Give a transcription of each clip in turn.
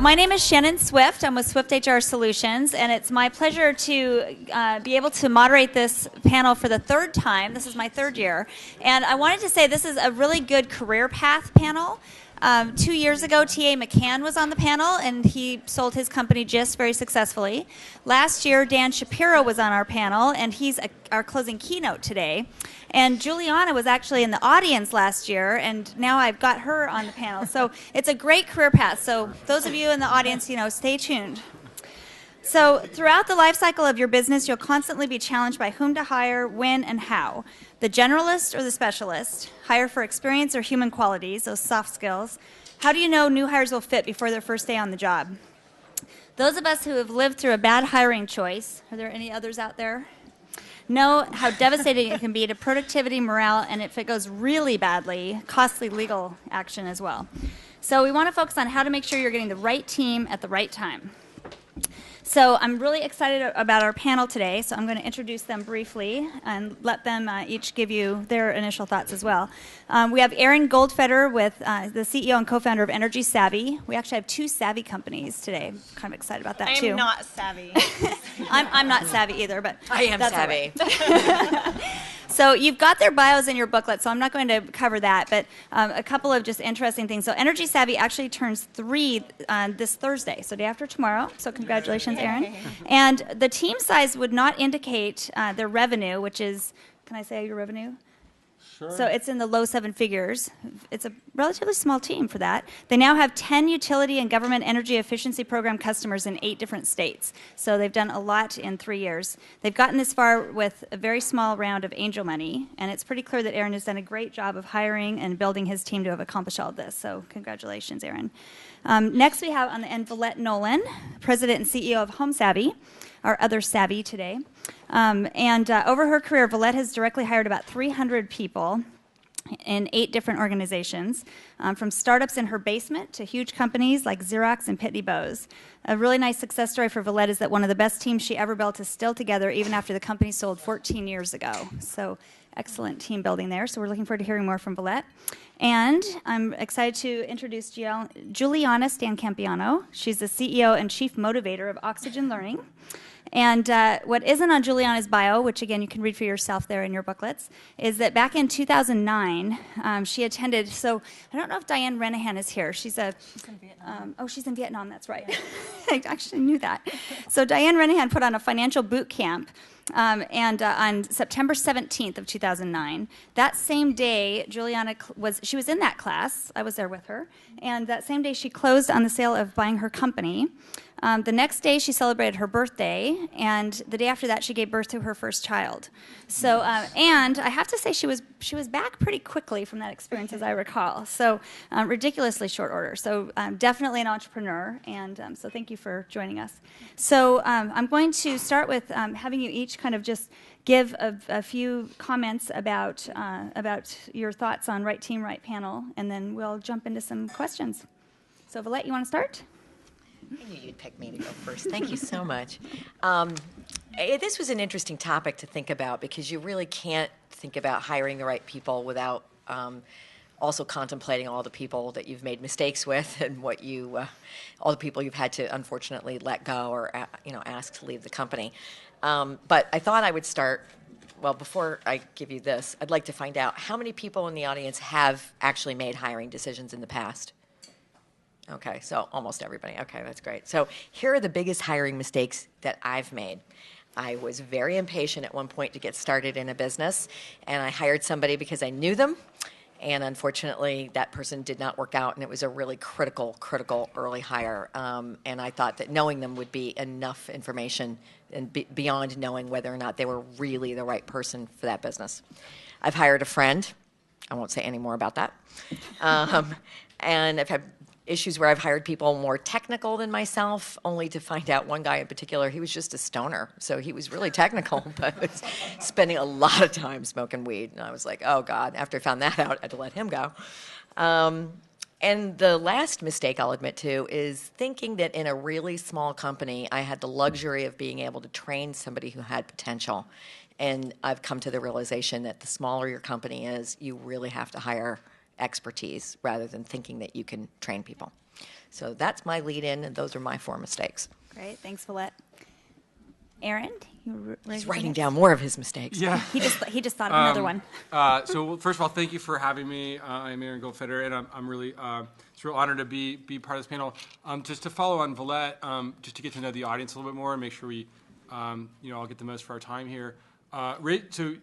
my name is Shannon Swift. I'm with SwiftHR Solutions, and it's my pleasure to be able to moderate this panel for the third time. This is my third year. And I wanted to say this is a really good career path panel. 2 years ago, T.A. McCann was on the panel, and he sold his company GIST very successfully. Last year, Dan Shapiro was on our panel, and he's our closing keynote today. And Juliana was actually in the audience last year, and now I've got her on the panel. So it's a great career path. So those of you in the audience, stay tuned. So throughout the life cycle of your business, you'll constantly be challenged by whom to hire, when, and how. The generalist or the specialist, hire for experience or human qualities, those soft skills. How do you know new hires will fit before their first day on the job? Those of us who have lived through a bad hiring choice, are there any others out there? Know how devastating it can be to productivity, morale, and if it goes really badly, costly legal action as well. So we want to focus on how to make sure you're getting the right team at the right time. So I'm really excited about our panel today, so I'm going to introduce them briefly and let them each give you their initial thoughts as well. We have Aaron Goldfeder, with the CEO and co-founder of EnergySavvy. We actually have 2 savvy companies today. I'm kind of excited about that, too. I am not savvy. I'm not savvy either, but I am savvy. So you've got their bios in your booklet, so I'm not going to cover that, but a couple of just interesting things. So EnergySavvy actually turns 3 this Thursday, so day after tomorrow. So congratulations, Aaron. And the team size would not indicate their revenue, which is, can I say your revenue? Sure. So it's in the low 7 figures. It's a relatively small team for that. They now have 10 utility and government energy efficiency program customers in 8 different states. So they've done a lot in 3 years. They've gotten this far with a very small round of angel money, and it's pretty clear that Aaron has done a great job of hiring and building his team to have accomplished all of this. So congratulations, Aaron. Next we have on the end Villette Nolon, President and CEO of HomeSavvi, our other savvy today. Over her career, Villette has directly hired about 300 people in 8 different organizations, from startups in her basement to huge companies like Xerox and Pitney Bowes. A really nice success story for Villette is that one of the best teams she ever built is still together even after the company sold 14 years ago. So excellent team building there. So we're looking forward to hearing more from Villette. And I'm excited to introduce Juliana Stancampiano. She's the CEO and Chief Motivator of Oxygen Learning. And what isn't on Juliana's bio, which again you can read for yourself there in your booklets, is that back in 2009, she attended, so I don't know if Diane Renahan is here. She's in Vietnam. She's in Vietnam, that's right. Yeah. I actually knew that. So Diane Renahan put on a financial boot camp on September 17th of 2009. That same day, Juliana was in that class. I was there with her. And that same day, she closed on the sale of buying her company. The next day, she celebrated her birthday, and the day after that, she gave birth to her first child. So, and I have to say, she was back pretty quickly from that experience, as I recall. So, ridiculously short order. So, definitely an entrepreneur, and so thank you for joining us. So, I'm going to start with having you each kind of just give a few comments about your thoughts on Right Team, Right Panel, and then we'll jump into some questions. So, Villette, you want to start? I knew you'd pick me to go first. Thank you so much. This was an interesting topic to think about because you really can't think about hiring the right people without also contemplating all the people that you've made mistakes with and what all the people you've had to unfortunately let go or ask to leave the company. But I thought I would start. Well, before I give you this, I'd like to find out how many people in the audience have actually made hiring decisions in the past. Okay, so almost everybody. Okay, that's great. So here are the biggest hiring mistakes that I've made. I was very impatient at one point to get started in a business, and I hired somebody because I knew them, and unfortunately that person did not work out, and it was a really critical early hire, and I thought that knowing them would be enough information and beyond knowing whether or not they were really the right person for that business. I've hired a friend. I won't say any more about that. And I've had issues where I've hired people more technical than myself, only to find out one guy in particular, he was just a stoner. So he was really technical, but was spending a lot of time smoking weed. And I was like, oh, God. After I found that out, I had to let him go. And the last mistake I'll admit to is thinking that in a really small company, I had the luxury of being able to train somebody who had potential. And I've come to the realization that the smaller your company is, you really have to hire expertise rather than thinking that you can train people. So that's my lead-in, and those are my 4 mistakes. Great. Thanks, Villette. Aaron, He's writing down more of his mistakes. Yeah. He just thought of another one. So first of all, thank you for having me. I'm Aaron Goldfeder, and I'm really it's a real honor to be part of this panel. Just to follow on Villette, just to get to know the audience a little bit more and make sure we all get the most for our time here. So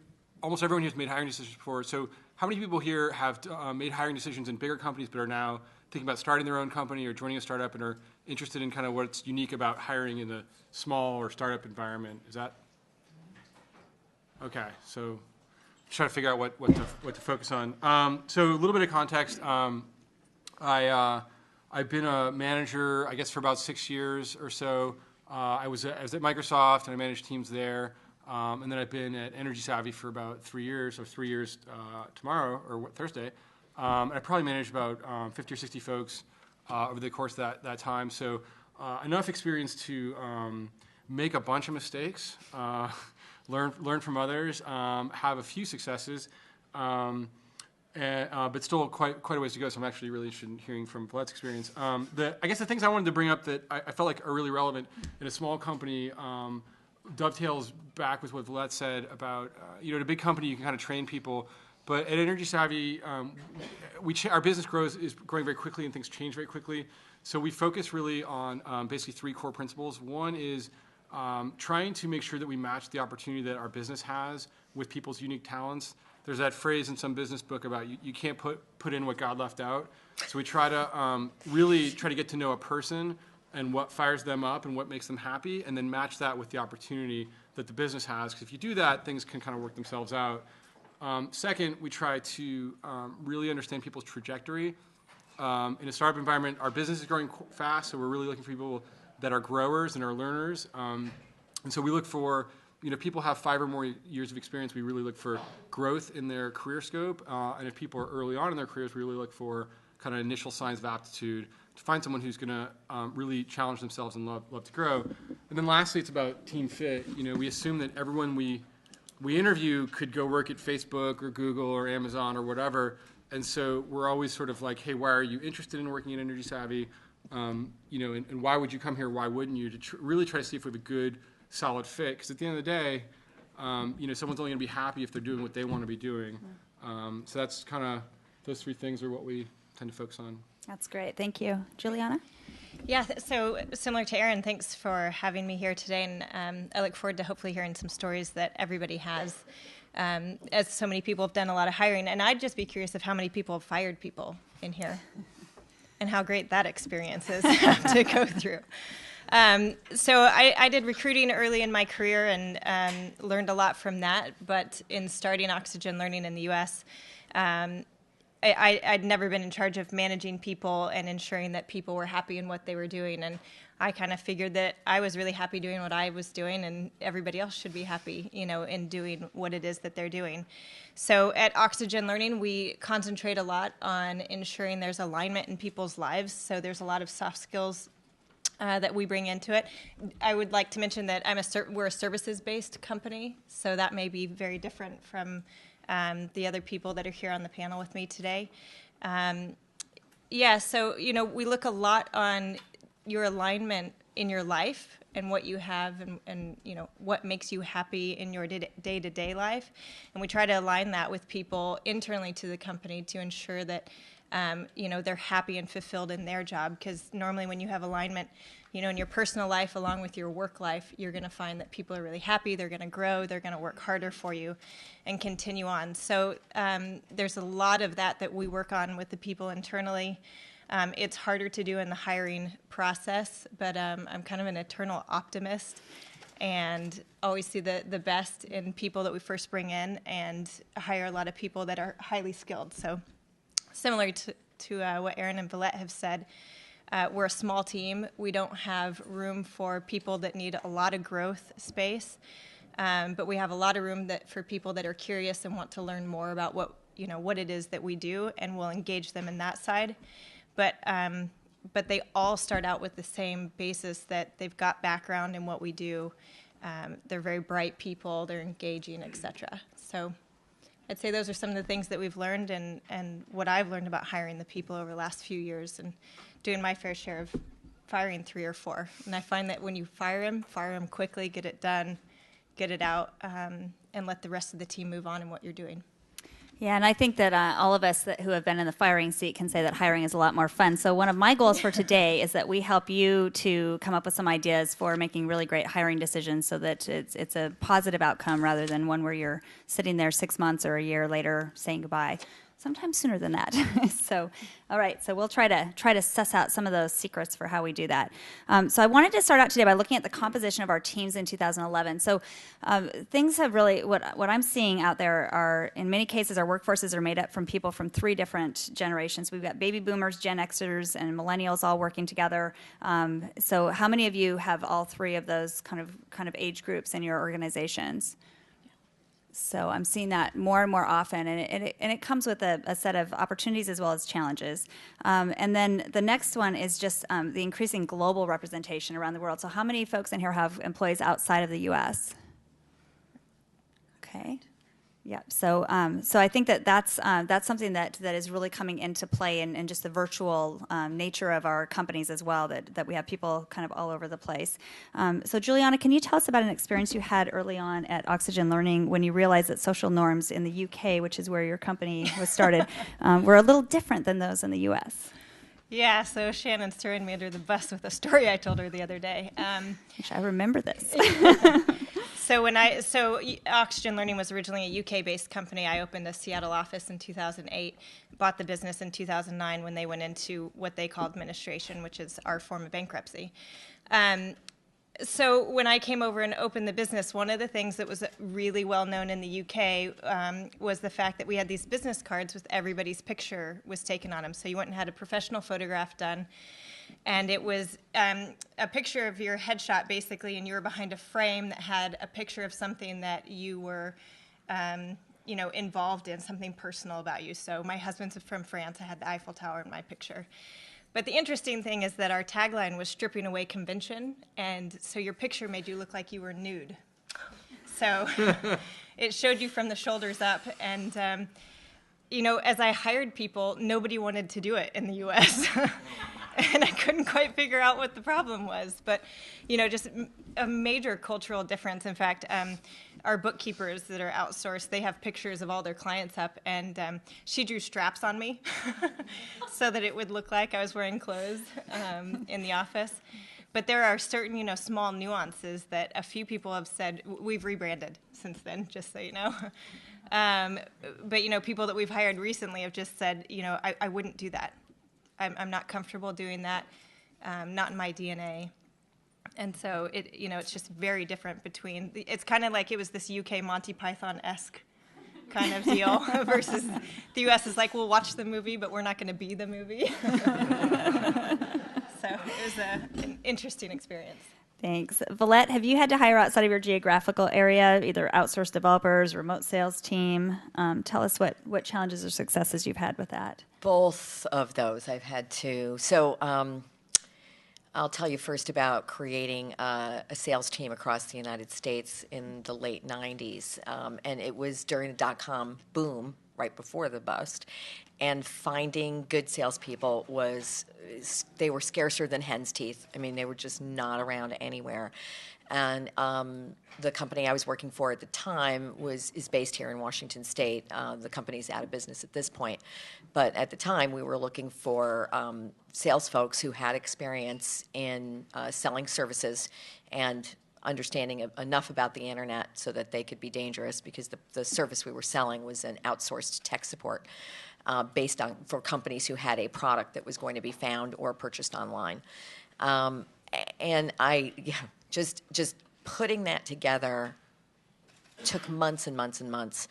almost everyone here has made hiring decisions before. So how many people here have made hiring decisions in bigger companies but are now thinking about starting their own company or joining a startup and are interested in kind of what's unique about hiring in a small or startup environment? Is that okay? So try to figure out what to focus on. So a little bit of context. I've been a manager, I guess, for about 6 years or so. I was at Microsoft and I managed teams there. And then I've been at EnergySavvy for about 3 years, or 3 years tomorrow, or Thursday. I probably managed about 50 or 60 folks over the course of that time. So enough experience to make a bunch of mistakes, learn from others, have a few successes, but still quite a ways to go. So I'm actually really interested in hearing from Villette's experience. I guess the things I wanted to bring up that I felt like are really relevant in a small company dovetails back with what Villette said about, at a big company you can kind of train people, but at EnergySavvy, our business is growing very quickly and things change very quickly. So we focus really on basically 3 core principles. One is trying to make sure that we match the opportunity that our business has with people's unique talents. There's that phrase in some business book about you can't put in what God left out. So we try to really try to get to know a person and what fires them up and what makes them happy, and then match that with the opportunity that the business has. Because if you do that, things can kind of work themselves out. Second, we try to really understand people's trajectory. In a startup environment, our business is growing fast, so we're really looking for people that are growers and are learners. And so we look for, people have 5 or more years of experience. We really look for growth in their career scope. And if people are early on in their careers, we really look for kind of initial signs of aptitude to find someone who's going to really challenge themselves and love to grow. And then lastly, it's about team fit. We assume that everyone we interview could go work at Facebook or Google or Amazon or whatever. And so we're always sort of like, hey, why are you interested in working at EnergySavvy? And why would you come here? Why wouldn't you? To really try to see if we have a good, solid fit. Because at the end of the day, someone's only going to be happy if they're doing what they want to be doing. So that's kind of, those 3 things are what we tend to focus on. That's great. Thank you. Juliana? Yeah, so similar to Aaron, thanks for having me here today, and I look forward to hopefully hearing some stories that everybody has, as so many people have done a lot of hiring, and I'd just be curious of how many people have fired people in here, and how great that experience is to go through. So I did recruiting early in my career and learned a lot from that, but in starting Oxygen Learning in the U.S., I'd never been in charge of managing people and ensuring that people were happy in what they were doing. And I kind of figured that I was really happy doing what I was doing, and everybody else should be happy, in doing what it is that they're doing. So at Oxygen Learning, we concentrate a lot on ensuring there's alignment in people's lives. So there's a lot of soft skills that we bring into it. I would like to mention that we're a services-based company, so that may be very different from the other people that are here on the panel with me today. So, we look a lot on your alignment in your life and what you have and what makes you happy in your day-to-day life. And we try to align that with people internally to the company to ensure that, they're happy and fulfilled in their job. Because normally when you have alignment, in your personal life along with your work life, you're going to find that people are really happy, they're going to grow, they're going to work harder for you and continue on. So there's a lot of that we work on with the people internally. It's harder to do in the hiring process, but I'm kind of an eternal optimist and always see the best in people that we first bring in and hire a lot of people that are highly skilled. So similar to what Aaron and Villette have said, we're a small team. We don't have room for people that need a lot of growth space, but we have a lot of room for people that are curious and want to learn more about what it is that we do, and we'll engage them in that side. But they all start out with the same basis that they've got background in what we do. They're very bright people. They're engaging, etc. So I'd say those are some of the things that we've learned and what I've learned about hiring the people over the last few years and doing my fair share of firing 3 or 4. And I find that when you fire them quickly, get it done, get it out, and let the rest of the team move on in what you're doing. Yeah, and I think that all of us who have been in the firing seat can say that hiring is a lot more fun. So one of my goals for today is that we help you to come up with some ideas for making really great hiring decisions so that it's a positive outcome rather than one where you're sitting there 6 months or a year later saying goodbye. Sometimes sooner than that. So, all right. So we'll try to suss out some of those secrets for how we do that. So I wanted to start out today by looking at the composition of our teams in 2011. So things have really what I'm seeing out there are in many cases our workforces are made up from people from 3 different generations. We've got baby boomers, Gen Xers, and millennials all working together. So how many of you have all 3 of those kind of age groups in your organizations? So I'm seeing that more and more often, and it comes with a set of opportunities as well as challenges. And then the next one is just the increasing global representation around the world. So how many folks in here have employees outside of the U.S.? Okay. Yeah. So I think that's something that is really coming into play in just the virtual nature of our companies as well, that we have people kind of all over the place. So Juliana, can you tell us about an experience you had early on at Oxygen Learning when you realized that social norms in the UK, which is where your company was started, were a little different than those in the US? Yeah, so Shannon's throwing me under the bus with a story I told her the other day. I remember this. So Oxygen Learning was originally a UK-based company. I opened a Seattle office in 2008, bought the business in 2009 when they went into what they called administration, which is our form of bankruptcy. So when I came over and opened the business, one of the things that was really well known in the UK was the fact that we had these business cards with everybody's picture was taken on them. So you went and had a professional photograph done, and it was a picture of your headshot basically, and you were behind a frame that had a picture of something that you were involved in, something personal about you. So my husband's from France. I had the Eiffel Tower in my picture. But the interesting thing is that our tagline was stripping away convention, and so your picture made you look like you were nude. So it showed you from the shoulders up, and as I hired people, nobody wanted to do it in the U.S., and I couldn't quite figure out what the problem was. But, just a major cultural difference. In fact, our bookkeepers that are outsourced, they have pictures of all their clients up, and she drew straps on me so that it would look like I was wearing clothes in the office. But there are certain, small nuances that a few people have said. We've rebranded since then, just so you know. But, people that we've hired recently have just said, I wouldn't do that. I'm not comfortable doing that, not in my DNA. And so it's just very different between. It's kind of like it was this UK Monty Python-esque kind of deal versus the US is like, we'll watch the movie, but we're not going to be the movie. So it was an interesting experience. Thanks. Villette, have you had to hire outside of your geographical area, either outsourced developers, remote sales team? Tell us what challenges or successes you've had with that. Both of those I've had to. So I'll tell you first about creating a sales team across the United States in the late 90s. And it was during the dot-com boom, right before the bust. And finding good salespeople they were scarcer than hen's teeth. I mean, they were just not around anywhere. And the company I was working for at the time is based here in Washington State. The company's out of business at this point. But at the time, we were looking for sales folks who had experience in selling services and understanding enough about the internet so that they could be dangerous, because the service we were selling was an outsourced tech support for companies who had a product that was going to be found or purchased online. And just putting that together took months and months and months.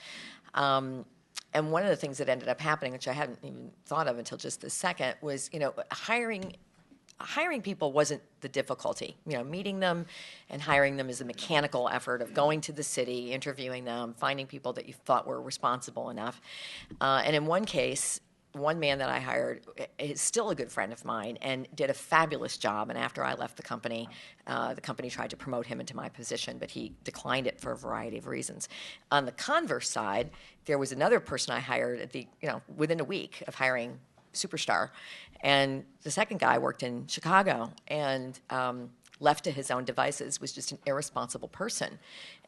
And one of the things that ended up happening, which I hadn't even thought of until just this second, was hiring people wasn't the difficulty. Meeting them and hiring them is a mechanical effort of going to the city, interviewing them, finding people that you thought were responsible enough. And in one case, one man that I hired is still a good friend of mine and did a fabulous job. And after I left the company tried to promote him into my position, but he declined it for a variety of reasons. On the converse side, there was another person I hired at within a week of hiring superstar. And the second guy worked in Chicago and left to his own devices, was just an irresponsible person.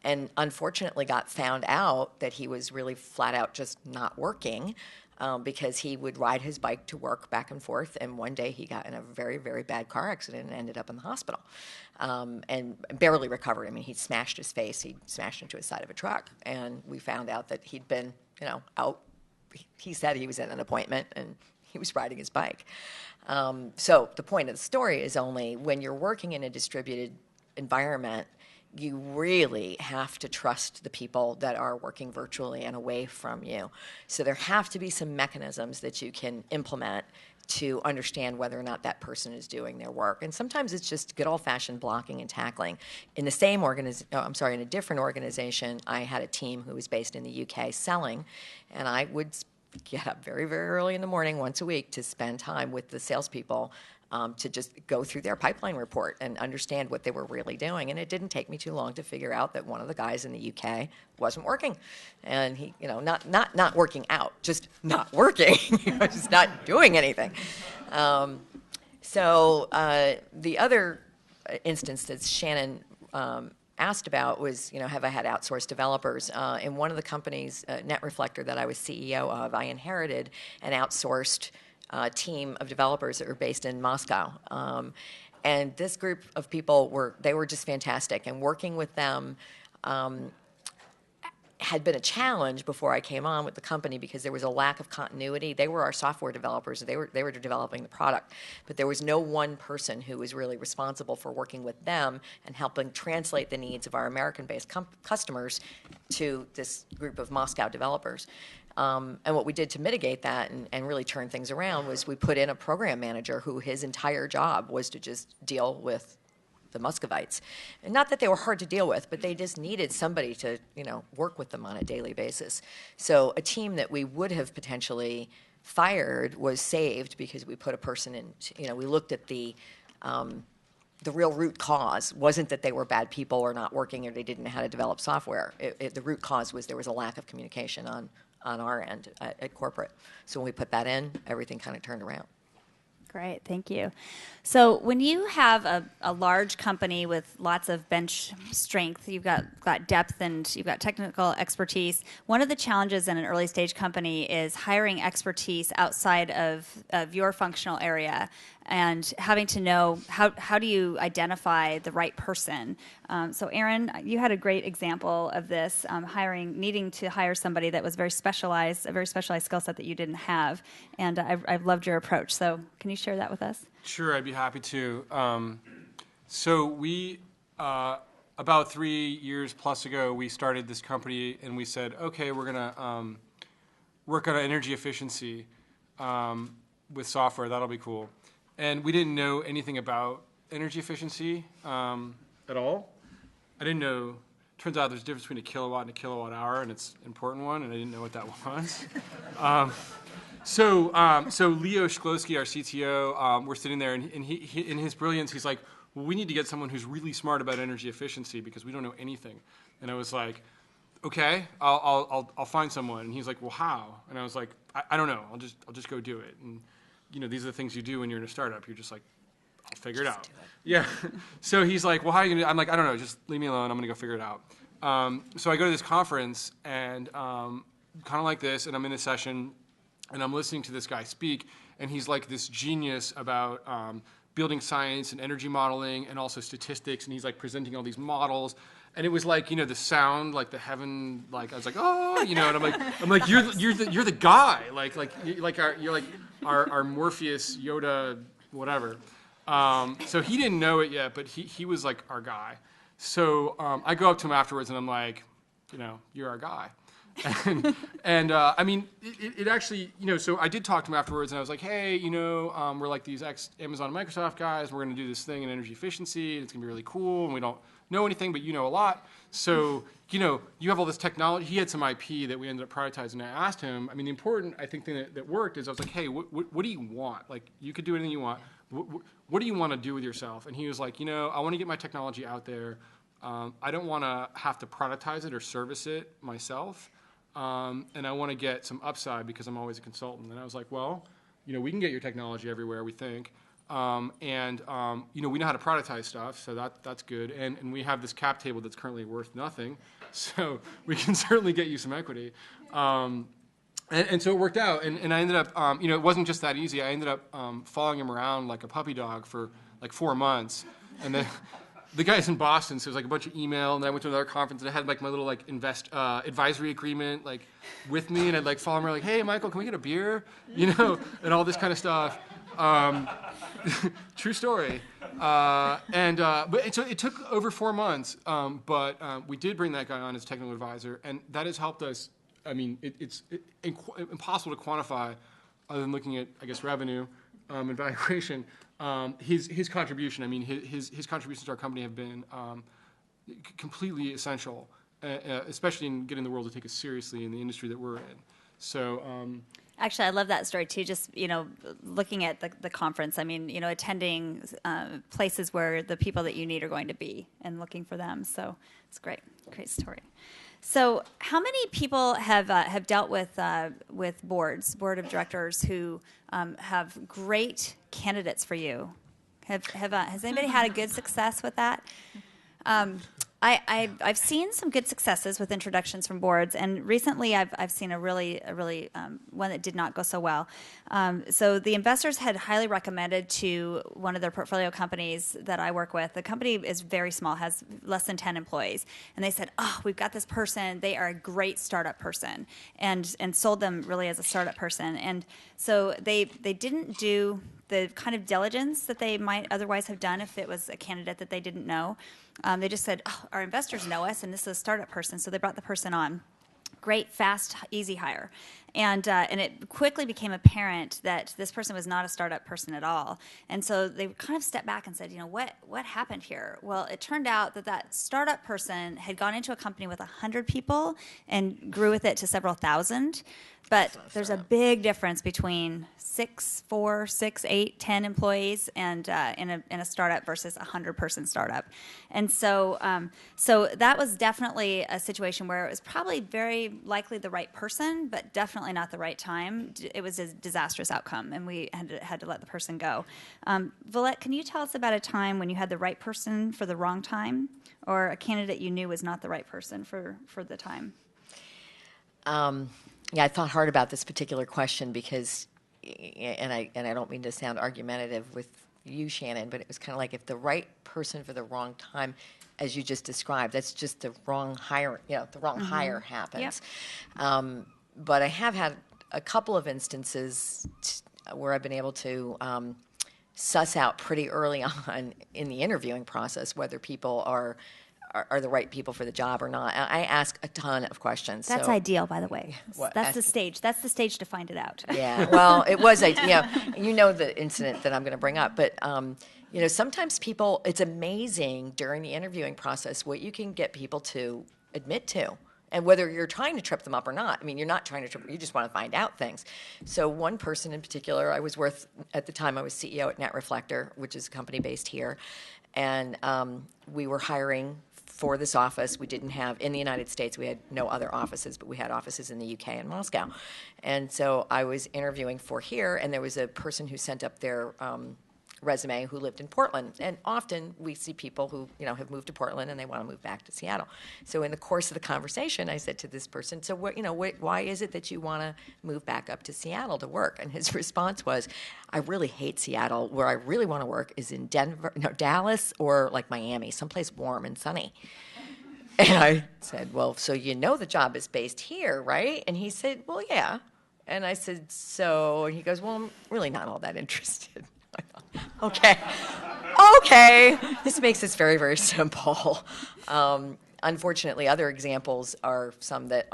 And unfortunately got found out that he was really flat out just not working because he would ride his bike to work back and forth. And one day he got in a very, very bad car accident and ended up in the hospital and barely recovered. I mean, he smashed his face. He smashed into the side of a truck. And we found out that he'd been, out. He said he was at an appointment and he was riding his bike. So the point of the story is only when you're working in a distributed environment, you really have to trust the people that are working virtually and away from you. So there have to be some mechanisms that you can implement to understand whether or not that person is doing their work. And sometimes it's just good old-fashioned blocking and tackling. In the same in a different organization, I had a team who was based in the UK selling, and I would get up very, very early in the morning once a week to spend time with the salespeople to just go through their pipeline report and understand what they were really doing. And it didn't take me too long to figure out that one of the guys in the UK wasn't working. And he, not working out, just not working. Just not doing anything. So the other instance that Shannon asked about was, have I had outsourced developers? In one of the companies, NetReflector, that I was CEO of, I inherited an outsourced team of developers that were based in Moscow. And this group of people were just fantastic. And working with them had been a challenge before I came on with the company because there was a lack of continuity. They were our software developers. They were developing the product. But there was no one person who was really responsible for working with them and helping translate the needs of our American-based customers to this group of Moscow developers. And what we did to mitigate that and really turn things around was we put in a program manager who his entire job was to just deal with the Muscovites. And not that they were hard to deal with, but they just needed somebody to, work with them on a daily basis. So a team that we would have potentially fired was saved because we put a person in, we looked at the real root cause wasn't that they were bad people or not working or they didn't know how to develop software. The root cause was there was a lack of communication on our end at corporate. So when we put that in, everything kind of turned around. Great, thank you. So when you have a large company with lots of bench strength, you've got depth and you've got technical expertise, one of the challenges in an early stage company is hiring expertise outside of your functional area and having to know how do you identify the right person. So Aaron, you had a great example of this, needing to hire somebody that was a very specialized skill set that you didn't have. And I've loved your approach. So can you share that with us? Sure, I'd be happy to. So we, about 3 years plus ago, we started this company and we said, okay, we're going to work on energy efficiency with software. That'll be cool. And we didn't know anything about energy efficiency at all. I didn't know. Turns out there's a difference between a kilowatt and a kilowatt hour, and it's an important one, and I didn't know what that was. So Leo Shklowski, our CTO, we're sitting there, and he, in his brilliance, he's like, well, we need to get someone who's really smart about energy efficiency because we don't know anything. And I was like, okay, I'll find someone. And he's like, well, how? And I was like, I don't know. I'll just go do it. And these are the things you do when you're in a startup. You're just like, I'll figure it out. Yeah. So he's like, well, how are you gonna do? I'm like, I don't know. Just leave me alone. I'm gonna go figure it out. So I go to this conference and kind of like this, and I'm in a session. And I'm listening to this guy speak, and he's like this genius about building science and energy modeling and also statistics, and he's like presenting all these models. And it was like, the sound, like the heaven, like I was like, oh, and I'm like, you're the guy, you're our Morpheus, Yoda, whatever. So he didn't know it yet, but he was like our guy. So I go up to him afterwards, and I'm like, you're our guy. And I mean, it actually, so I did talk to him afterwards, and I was like, hey, we're like these ex-Amazon and Microsoft guys. We're going to do this thing in energy efficiency, and it's going to be really cool, and we don't know anything, but you know a lot. So, you have all this technology. He had some IP that we ended up prioritizing. I asked him, I mean, the important, I think, thing that worked is I was like, hey, what do you want? Like, you could do anything you want. What do you want to do with yourself? And he was like, I want to get my technology out there. I don't want to have to productize it or service it myself. And I want to get some upside because I'm always a consultant. And I was like, well, we can get your technology everywhere, we think. We know how to productize stuff, so that's good. And we have this cap table that's currently worth nothing, so we can certainly get you some equity. And so it worked out. And I ended up, it wasn't just that easy. I ended up following him around like a puppy dog for like 4 months. And then the guy's in Boston, so it was like a bunch of email. And then I went to another conference, and I had like my little like advisory agreement like with me, and I'd like follow him around like, hey, Michael, can we get a beer? And all this kind of stuff. True story. But it took over 4 months, but we did bring that guy on as technical advisor, and that has helped us. I mean, it's impossible to quantify other than looking at, I guess, revenue and valuation. His contribution, I mean, his contributions to our company have been completely essential, especially in getting the world to take us seriously in the industry that we're in. So. Actually, I love that story too. Just looking at the conference. I mean, attending places where the people that you need are going to be, and looking for them. So it's great story. So, how many people have dealt with board of directors who have great candidates for you? Has anybody had a good success with that? I've seen some good successes with introductions from boards, and recently I've seen a really one that did not go so well. So the investors had highly recommended to one of their portfolio companies that I work with. The company is very small, has less than 10 employees, and they said, "Oh, we've got this person. They are a great startup person," and sold them really as a startup person. And so they didn't do the kind of diligence that they might otherwise have done if it was a candidate that they didn't know. They just said, "Oh, our investors know us, and this is a startup person," so they brought the person on. Great, fast, easy hire. And it quickly became apparent that this person was not a startup person at all. And so they kind of stepped back and said, what happened here? Well, it turned out that startup person had gone into a company with 100 people and grew with it to several thousand. But there's a big difference between 6, 4, 6, 8, 10 employees and in a startup versus a 100-person startup. And so that was definitely a situation where it was probably very likely the right person, but definitely not the right time. It was a disastrous outcome, and we had to let the person go. Villette, can you tell us about a time when you had the right person for the wrong time, or a candidate you knew was not the right person for the time? Yeah, I thought hard about this particular question because, and I don't mean to sound argumentative with you, Shannon, but it was kind of like if the right person for the wrong time, as you just described, that's just the wrong hire. The wrong hire happens. Yep. But I have had a couple of instances where I've been able to suss out pretty early on in the interviewing process whether people are the right people for the job or not. I ask a ton of questions. That's ideal, by the way. What? That's the stage. That's the stage to find it out. Yeah, well, it was, you know the incident that I'm going to bring up, but sometimes people, it's amazing during the interviewing process what you can get people to admit to. And whether you're trying to trip them up or not. I mean, you're not trying to trip, you just want to find out things. So one person in particular, at the time I was CEO at Net Reflector, which is a company based here, and we were hiring for this office. We didn't have, in the United States, we had no other offices, but we had offices in the UK and Moscow. And so I was interviewing for here, and there was a person who sent up their resume who lived in Portland. And often we see people who, have moved to Portland and they want to move back to Seattle. So in the course of the conversation, I said to this person, so why is it that you want to move back up to Seattle to work? And his response was, I really hate Seattle. Where I really want to work is in Dallas or like Miami, someplace warm and sunny. And I said, well, so the job is based here, right? And he said, well, yeah. And I said, so, and he goes, well, I'm really not all that interested. I thought, okay, this makes this very, very simple. Unfortunately, other examples are some that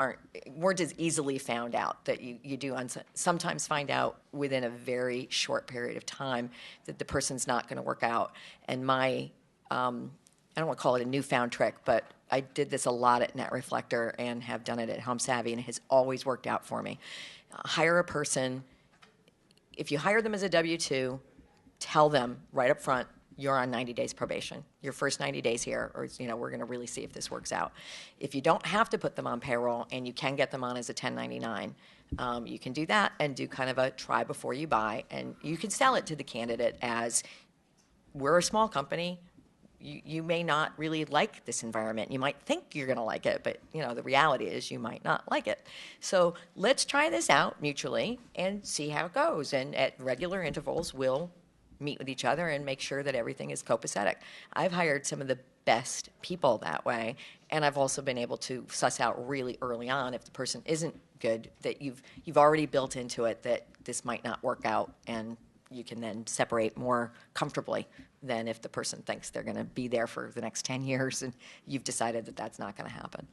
weren't as easily found out, that you do sometimes find out within a very short period of time that the person's not going to work out. And my I don't want to call it a newfound trick, but I did this a lot at NetReflector and have done it at HomeSavvy, and it has always worked out for me. Hire a person. If you hire them as a W-2, tell them right up front, you're on 90 days probation. Your first 90 days here, or we're going to really see if this works out. If you don't have to put them on payroll and you can get them on as a 1099, you can do that and do kind of a try before you buy, and you can sell it to the candidate as, we're a small company. You may not really like this environment. You might think you're going to like it, but the reality is you might not like it. So let's try this out mutually and see how it goes. And at regular intervals, we'll meet with each other and make sure that everything is copacetic. I've hired some of the best people that way, and I've also been able to suss out really early on if the person isn't good, that you've already built into it that this might not work out, and you can then separate more comfortably than if the person thinks they're going to be there for the next 10 years and you've decided that that's not going to happen.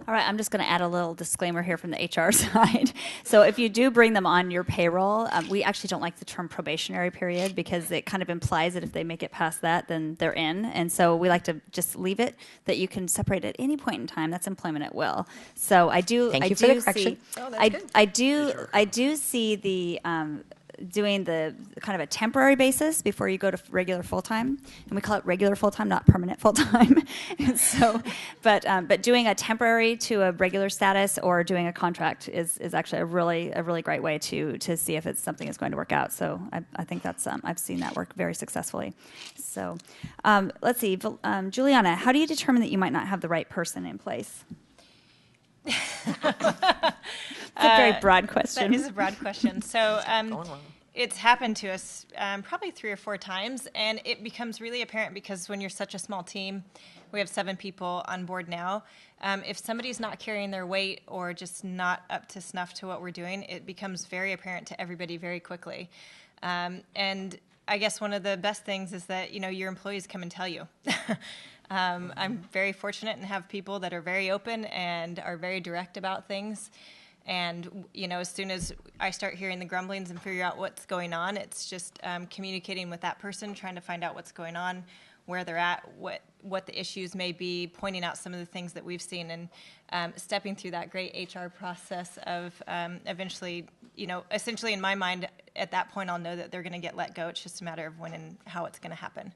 All right, I'm just going to add a little disclaimer here from the HR side. So if you do bring them on your payroll, we actually don't like the term probationary period because it kind of implies that if they make it past that, then they're in. And so we like to just leave it that you can separate at any point in time. That's employment at will. So I do. Thank you for the correction. I do see the. Doing the kind of a temporary basis before you go to regular full-time, and we call it regular full-time, not permanent full-time. And so, but doing a temporary to a regular status or doing a contract is actually a really great way to see if it's something that's going to work out. So I think that's I've seen that work very successfully. So let's see, Juliana, how do you determine that you might not have the right person in place? It's a very broad question. That is a broad question. So it's happened to us probably 3 or 4 times, and it becomes really apparent because when you're such a small team, we have 7 people on board now. If somebody's not carrying their weight or just not up to snuff to what we're doing, it becomes very apparent to everybody very quickly. And I guess one of the best things is that your employees come and tell you. I'm very fortunate and have people that are very open and are very direct about things. And, as soon as I start hearing the grumblings and figure out what's going on, it's just communicating with that person, trying to find out what's going on, where they're at, what the issues may be, pointing out some of the things that we've seen, and stepping through that great HR process of eventually, essentially in my mind, at that point I'll know that they're going to get let go. It's just a matter of when and how it's going to happen.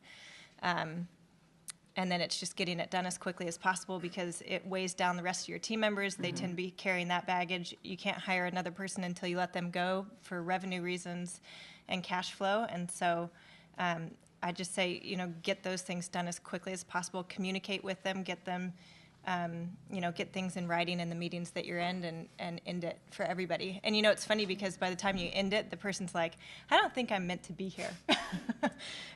And then it's just getting it done as quickly as possible because it weighs down the rest of your team members. They tend to be carrying that baggage. You can't hire another person until you let them go for revenue reasons and cash flow. And so I just say, get those things done as quickly as possible. Communicate with them, get them, get things in writing in the meetings that you're in and end it for everybody. And it's funny because by the time you end it, the person's like, I don't think I'm meant to be here.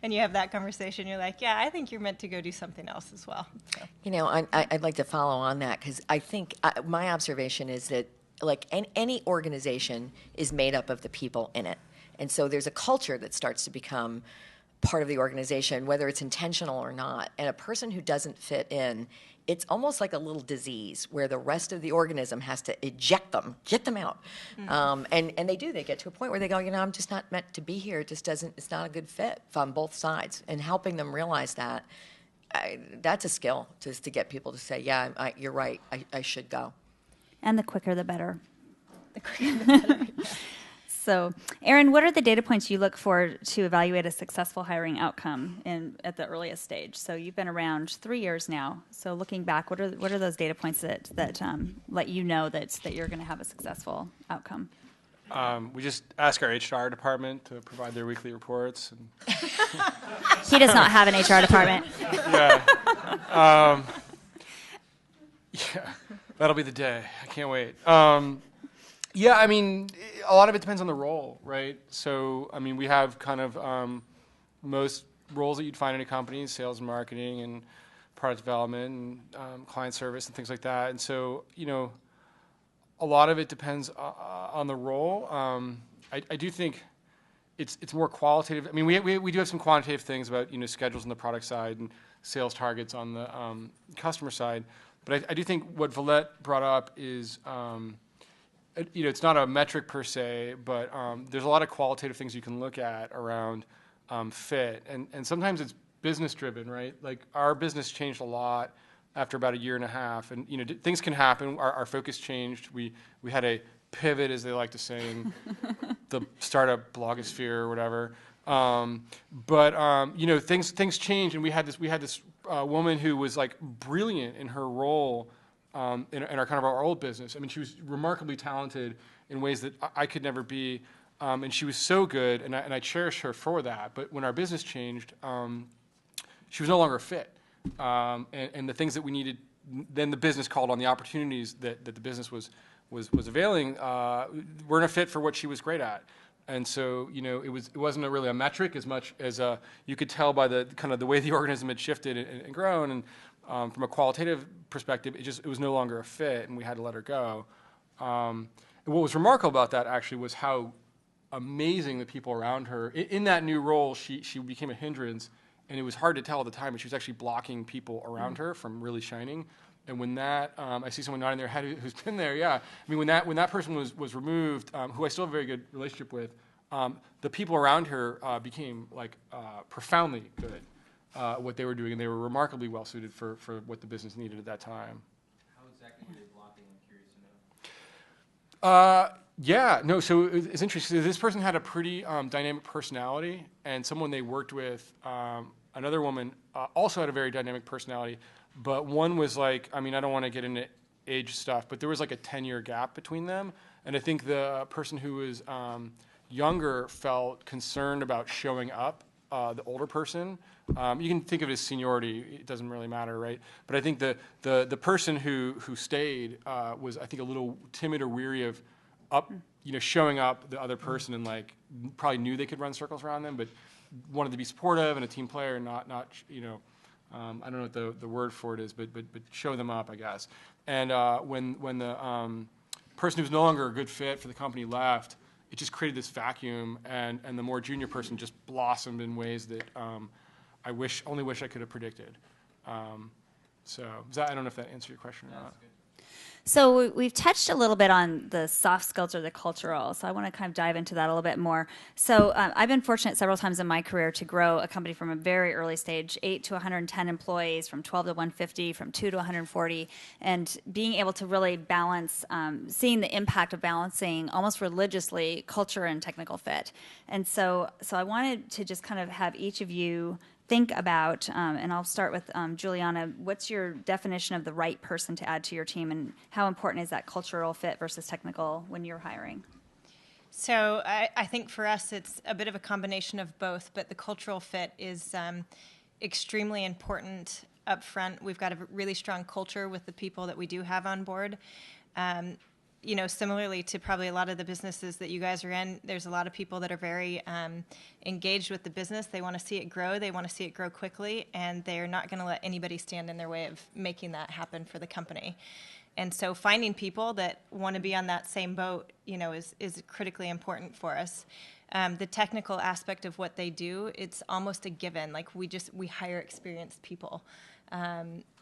And you have that conversation. You're like, yeah, I think you're meant to go do something else as well. So. I'd like to follow on that because I think my observation is that like any organization is made up of the people in it. And so there's a culture that starts to become part of the organization, whether it's intentional or not. And a person who doesn't fit in, it's almost like a little disease where the rest of the organism has to eject them, get them out. Mm-hmm. And they do. They get to a point where they go, I'm just not meant to be here. It just doesn't, it's not a good fit on both sides. And helping them realize that, that's a skill, just to get people to say, yeah, you're right, I should go. And the quicker the better. The quicker the better, yeah. So, Erin, what are the data points you look for to evaluate a successful hiring outcome at the earliest stage? So you've been around 3 years now. So looking back, what are those data points that let you know that you're going to have a successful outcome? We just ask our HR department to provide their weekly reports. And he does not have an HR department. Yeah. Yeah, that'll be the day. I can't wait. Yeah, I mean, a lot of it depends on the role, right? So, I mean, we have kind of most roles that you'd find in a company, sales and marketing and product development and client service and things like that. And so, a lot of it depends on the role. I do think it's more qualitative. I mean, we do have some quantitative things about, schedules on the product side and sales targets on the customer side. But I do think what Villette brought up is, it's not a metric per se, but there's a lot of qualitative things you can look at around fit, and sometimes it's business driven, right? Like our business changed a lot after about a year and a half, and things can happen. Our focus changed. We had a pivot, as they like to say, in the startup blogosphere or whatever. Things changed, and we had this woman who was like brilliant in her role in our kind of our old business. I mean, she was remarkably talented in ways that I could never be, and she was so good, and I cherish her for that. But when our business changed, she was no longer a fit, and the things that we needed, then the business called on the opportunities that the business was availing, weren't a fit for what she was great at. And so, it wasn't really a metric as much as you could tell by the kind of the way the organism had shifted and grown. And from a qualitative perspective, it was no longer a fit, and we had to let her go. And what was remarkable about that actually was how amazing the people around her. In that new role, she became a hindrance, and it was hard to tell at the time, but she was actually blocking people around her from really shining. And when that, I see someone nodding their head who's been there, yeah. I mean, when that person was removed, who I still have a very good relationship with, the people around her became like profoundly good at what they were doing, and they were remarkably well suited for what the business needed at that time. How exactly were they blocking? I'm curious to know. So it's interesting. This person had a pretty dynamic personality, and someone they worked with, another woman, also had a very dynamic personality. But one was like, I mean, I don't want to get into age stuff, but there was like a 10-year gap between them. And I think the person who was younger felt concerned about showing up, the older person. You can think of it as seniority. It doesn't really matter, right? But I think the person who stayed was, I think, a little timid or weary of showing up the other person, and like probably knew they could run circles around them, but wanted to be supportive and a team player, and not I don't know what the word for it is, but show them up, I guess. And when the person who was no longer a good fit for the company left, it just created this vacuum, and the more junior person just blossomed in ways that I only wish I could have predicted. I don't know if that answered your question or not. So we've touched a little bit on the soft skills or the cultural, so I want to kind of dive into that a little bit more. So I've been fortunate several times in my career to grow a company from a very early stage, 8 to 110 employees, from 12 to 150, from 2 to 140, and being able to really balance, seeing the impact of balancing almost religiously culture and technical fit. And so I wanted to just kind of have each of you think about, and I'll start with Juliana, what's your definition of the right person to add to your team, and how important is that cultural fit versus technical when you're hiring? So I think for us it's a bit of a combination of both, but the cultural fit is extremely important up front. We've got a really strong culture with the people that we do have on board. Similarly to probably a lot of the businesses that you guys are in, there's a lot of people that are very engaged with the business. They want to see it grow. They want to see it grow quickly, and they're not going to let anybody stand in their way of making that happen for the company. And so finding people that want to be on that same boat, is critically important for us. The technical aspect of what they do, it's almost a given. Like we hire experienced people.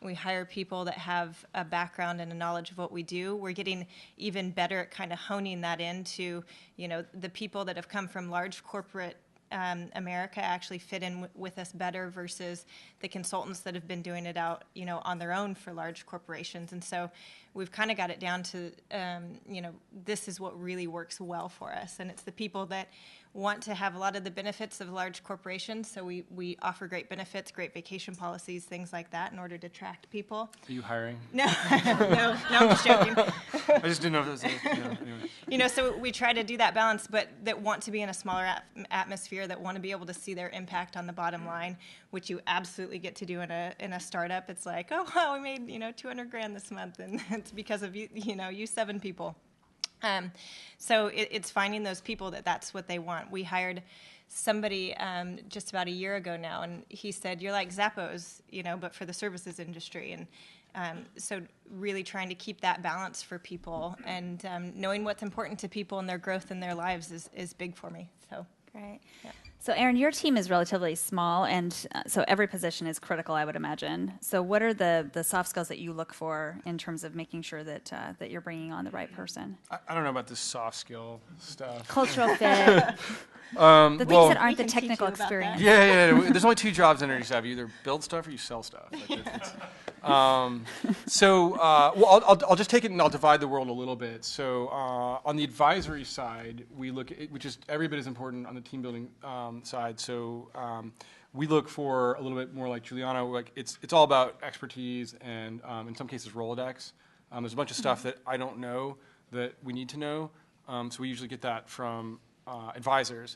We hire people that have a background and a knowledge of what we do. We're getting even better at kind of honing that into, the people that have come from large corporate America actually fit in with us better versus the consultants that have been doing it out, on their own for large corporations. And so we've kind of got it down to, this is what really works well for us. And it's the people that want to have a lot of the benefits of large corporations. So we offer great benefits, great vacation policies, things like that in order to attract people. Are you hiring? No, no, I'm just joking. I just didn't know if that was anyway. So we try to do that balance, but that want to be in a smaller atmosphere, that want to be able to see their impact on the bottom line, which you absolutely get to do in a startup. It's like, oh wow, we made $200,000 this month, and it's because of you 7 people. So it's finding those people that's what they want. We hired somebody just about a year ago now, and he said, "You're like Zappos, but for the services industry." And so really trying to keep that balance for people, and knowing what's important to people and their growth in their lives is big for me. So Great. So, Erin, your team is relatively small, and so every position is critical, I would imagine. So, what are the soft skills that you look for in terms of making sure that that you're bringing on the right person? I don't know about this soft skill stuff. Cultural fit. The things well- that aren't We the can teach technical you about that. experience. Yeah. There's only two jobs in EnergySavvy. You either build stuff or you sell stuff. I'll just take it and I'll divide the world a little bit. So on the advisory side, we look at, which is every bit as important on the team building side. So we look for a little bit more like Juliana. Like it's all about expertise and in some cases Rolodex. There's a bunch of stuff that I don't know that we need to know. So we usually get that from advisors.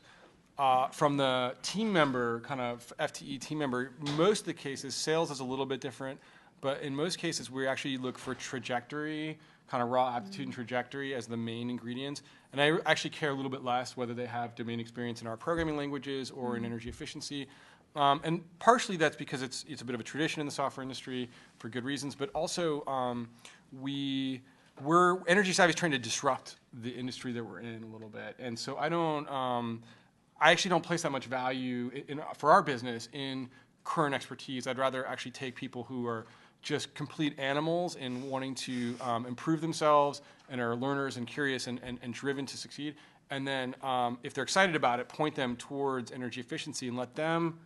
From the team member, kind of FTE team member, most of the cases, sales is a little bit different, but in most cases, we actually look for trajectory, kind of raw aptitude and trajectory as the main ingredients. And I actually care a little bit less whether they have domain experience in our programming languages or in energy efficiency. And partially that's because it's a bit of a tradition in the software industry for good reasons, but also EnergySavvy is trying to disrupt the industry that we're in a little bit. And so I actually don't place that much value for our business in current expertise. I'd rather actually take people who are just complete animals in wanting to improve themselves and are learners and curious and driven to succeed. And then if they're excited about it, point them towards energy efficiency and let them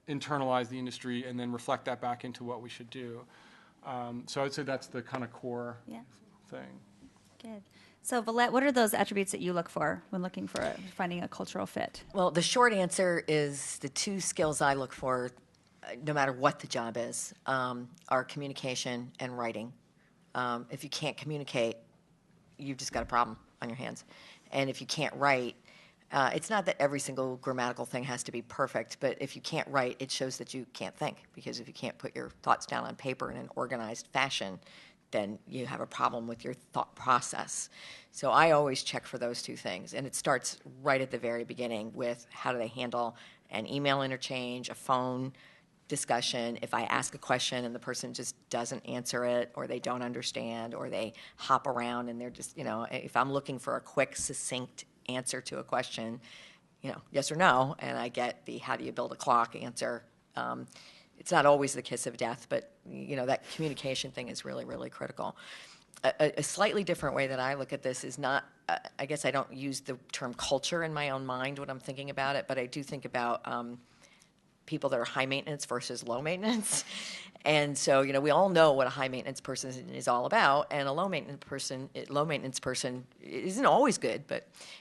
internalize the industry and then reflect that back into what we should do. So I would say that's the kind of core thing. Good. So, Villette, what are those attributes that you look for when looking for finding a cultural fit? Well, the short answer is the two skills I look for, no matter what the job is, are communication and writing. If you can't communicate, you've just got a problem on your hands. And if you can't write, it's not that every single grammatical thing has to be perfect, but if you can't write, it shows that you can't think. Because if you can't put your thoughts down on paper in an organized fashion, then you have a problem with your thought process. So I always check for those two things. And it starts right at the very beginning with how do they handle an email interchange, a phone discussion. If I ask a question and the person just doesn't answer it, or they don't understand, or they hop around and they're just, if I'm looking for a quick, succinct answer to a question, yes or no, and I get the how do you build a clock answer, it's not always the kiss of death, but that communication thing is really, really critical. A slightly different way that I look at this is not, I guess I don't use the term culture in my own mind when I'm thinking about it, but I do think about people that are high maintenance versus low maintenance. And so, we all know what a high maintenance person is all about, and a low maintenance person isn't always good.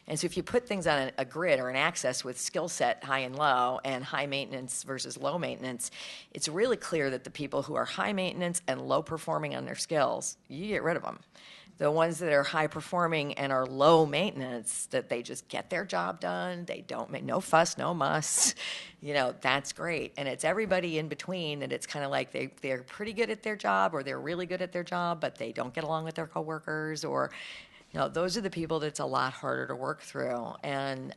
And so if you put things on a grid or an axis with skill set high and low, and high maintenance versus low maintenance, it's really clear that the people who are high maintenance and low performing on their skills, you get rid of them. The ones that are high performing and are low maintenance, that they just get their job done, they don't make no fuss, no muss, that's great. And it's everybody in between that it's kind of like they're pretty good at their job, or they're really good at their job, but they don't get along with their coworkers, or those are the people that's a lot harder to work through. And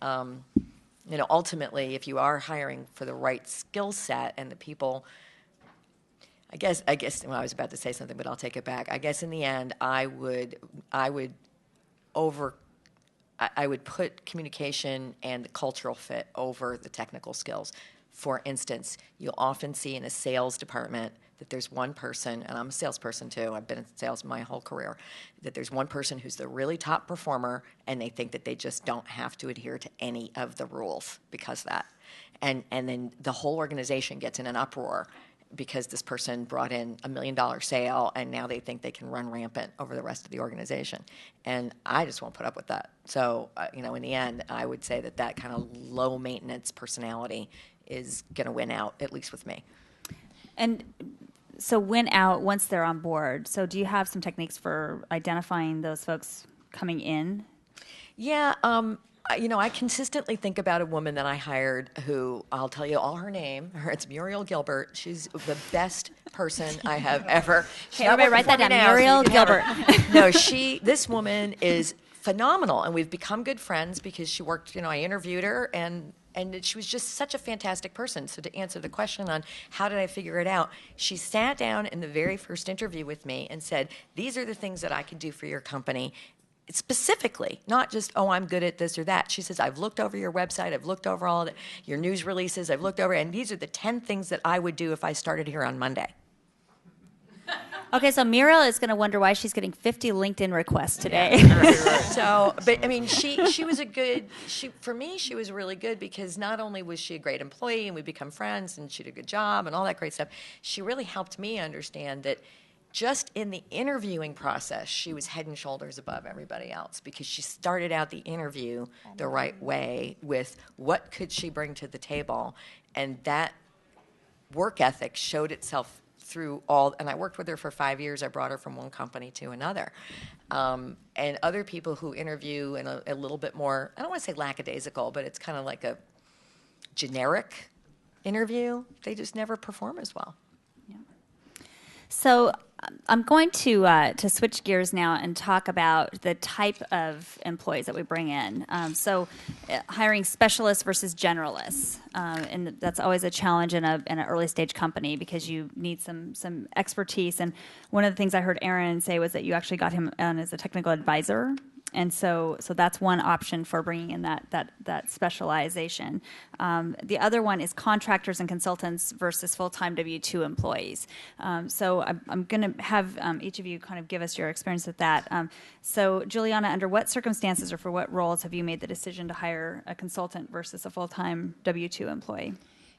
ultimately, if you are hiring for the right skill set and the people, I guess. Well, I was about to say something, but I'll take it back. I guess in the end, I would put communication and cultural fit over the technical skills. For instance, you'll often see in a sales department that there's one person, and I'm a salesperson too, I've been in sales my whole career, that there's one person who's the really top performer, and they think that they just don't have to adhere to any of the rules because of that. And then the whole organization gets in an uproar because this person brought in $1 million sale, and now they think they can run rampant over the rest of the organization. And I just won't put up with that. So, in the end, I would say that kind of low maintenance personality is going to win out, at least with me. And so win out once they're on board. So do you have some techniques for identifying those folks coming in? Yeah, I consistently think about a woman that I hired who, I'll tell you all her name. It's Muriel Gilbert. She's the best person I have ever. Okay, everybody write that down. Muriel Gilbert. No, this woman is phenomenal, and we've become good friends because she worked. I interviewed her, and she was just such a fantastic person. So to answer the question on how did I figure it out, she sat down in the very first interview with me and said, "These are the things that I can do for your company. specifically, not just, oh, I'm good at this or that. She says, I've looked over your website, I've looked over all your news releases, I've looked over, and these are the 10 things that I would do if I started here on Monday. Okay, so Muriel is going to wonder why she's getting 50 LinkedIn requests today. So, but I mean, she was a good, for me, she was really good because not only was she a great employee and we become friends and she did a good job and all that great stuff, she really helped me understand that just in the interviewing process, she was head and shoulders above everybody else because she started out the interview the right way with what could she bring to the table, and that work ethic showed itself through all, and I worked with her for 5 years. I brought her from one company to another. And other people who interview in a little bit more, I don't want to say lackadaisical, but it's kind of like a generic interview, they just never perform as well. So I'm going to switch gears now and talk about the type of employees that we bring in. Hiring specialists versus generalists, and that's always a challenge in an early stage company because you need some expertise. And one of the things I heard Aaron say was that you actually got him on as a technical advisor. And so that's one option for bringing in that specialization. The other one is contractors and consultants versus full-time W-2 employees. So I'm going to have each of you kind of give us your experience with that. So Juliana, under what circumstances or for what roles have you made the decision to hire a consultant versus a full-time W-2 employee?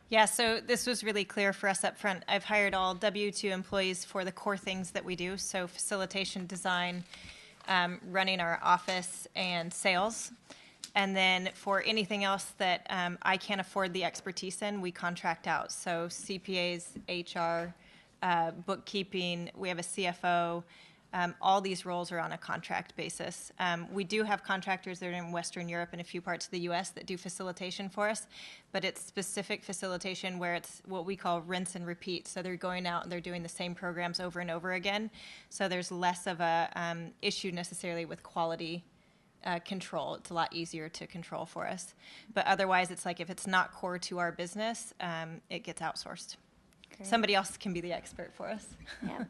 Yeah, so this was really clear for us up front. I've hired all W-2 employees for the core things that we do, so facilitation, design, running our office, and sales. And then for anything else that I can't afford the expertise in, we contract out. So CPAs, HR, bookkeeping, we have a CFO. All these roles are on a contract basis. We do have contractors that are in Western Europe and a few parts of the U.S. that do facilitation for us, but it's specific facilitation where it's what we call rinse and repeat. So they're going out and they're doing the same programs over and over again. So there's less of a issue necessarily with quality control. It's a lot easier to control for us. But otherwise, it's like if it's not core to our business, it gets outsourced. Great. Somebody else can be the expert for us. Yeah.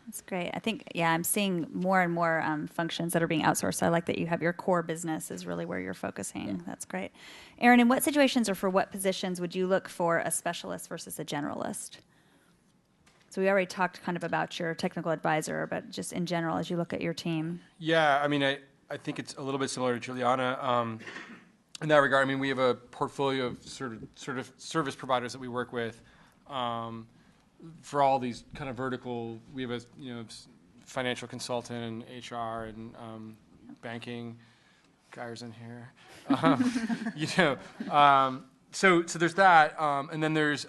That's great. I think, I'm seeing more and more functions that are being outsourced. I like that you have your core business is really where you're focusing. Yeah. That's great. Aaron, in what situations or for what positions would you look for a specialist versus a generalist? So we already talked kind of about your technical advisor, but just in general, as you look at your team. Yeah, I mean, I think it's a little bit similar to Juliana. In that regard, I mean, we have a portfolio of sort of service providers that we work with. For all these kind of vertical, we have a financial consultant and HR and banking guys in here. So there's that, and then there's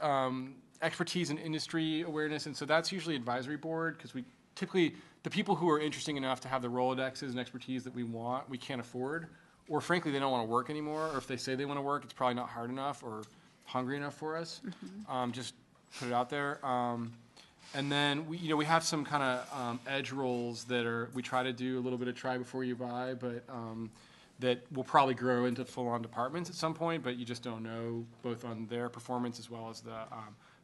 expertise in industry awareness, and so that's usually advisory board because we typically the people who are interesting enough to have the Rolodexes and expertise that we want, we can't afford, or frankly they don't want to work anymore, or if they say they want to work, it's probably not hard enough or hungry enough for us. Just put it out there. And then we have some kind of edge roles that we try to do a little bit of try before you buy, but that will probably grow into full-on departments at some point, but you just don't know both on their performance as well as the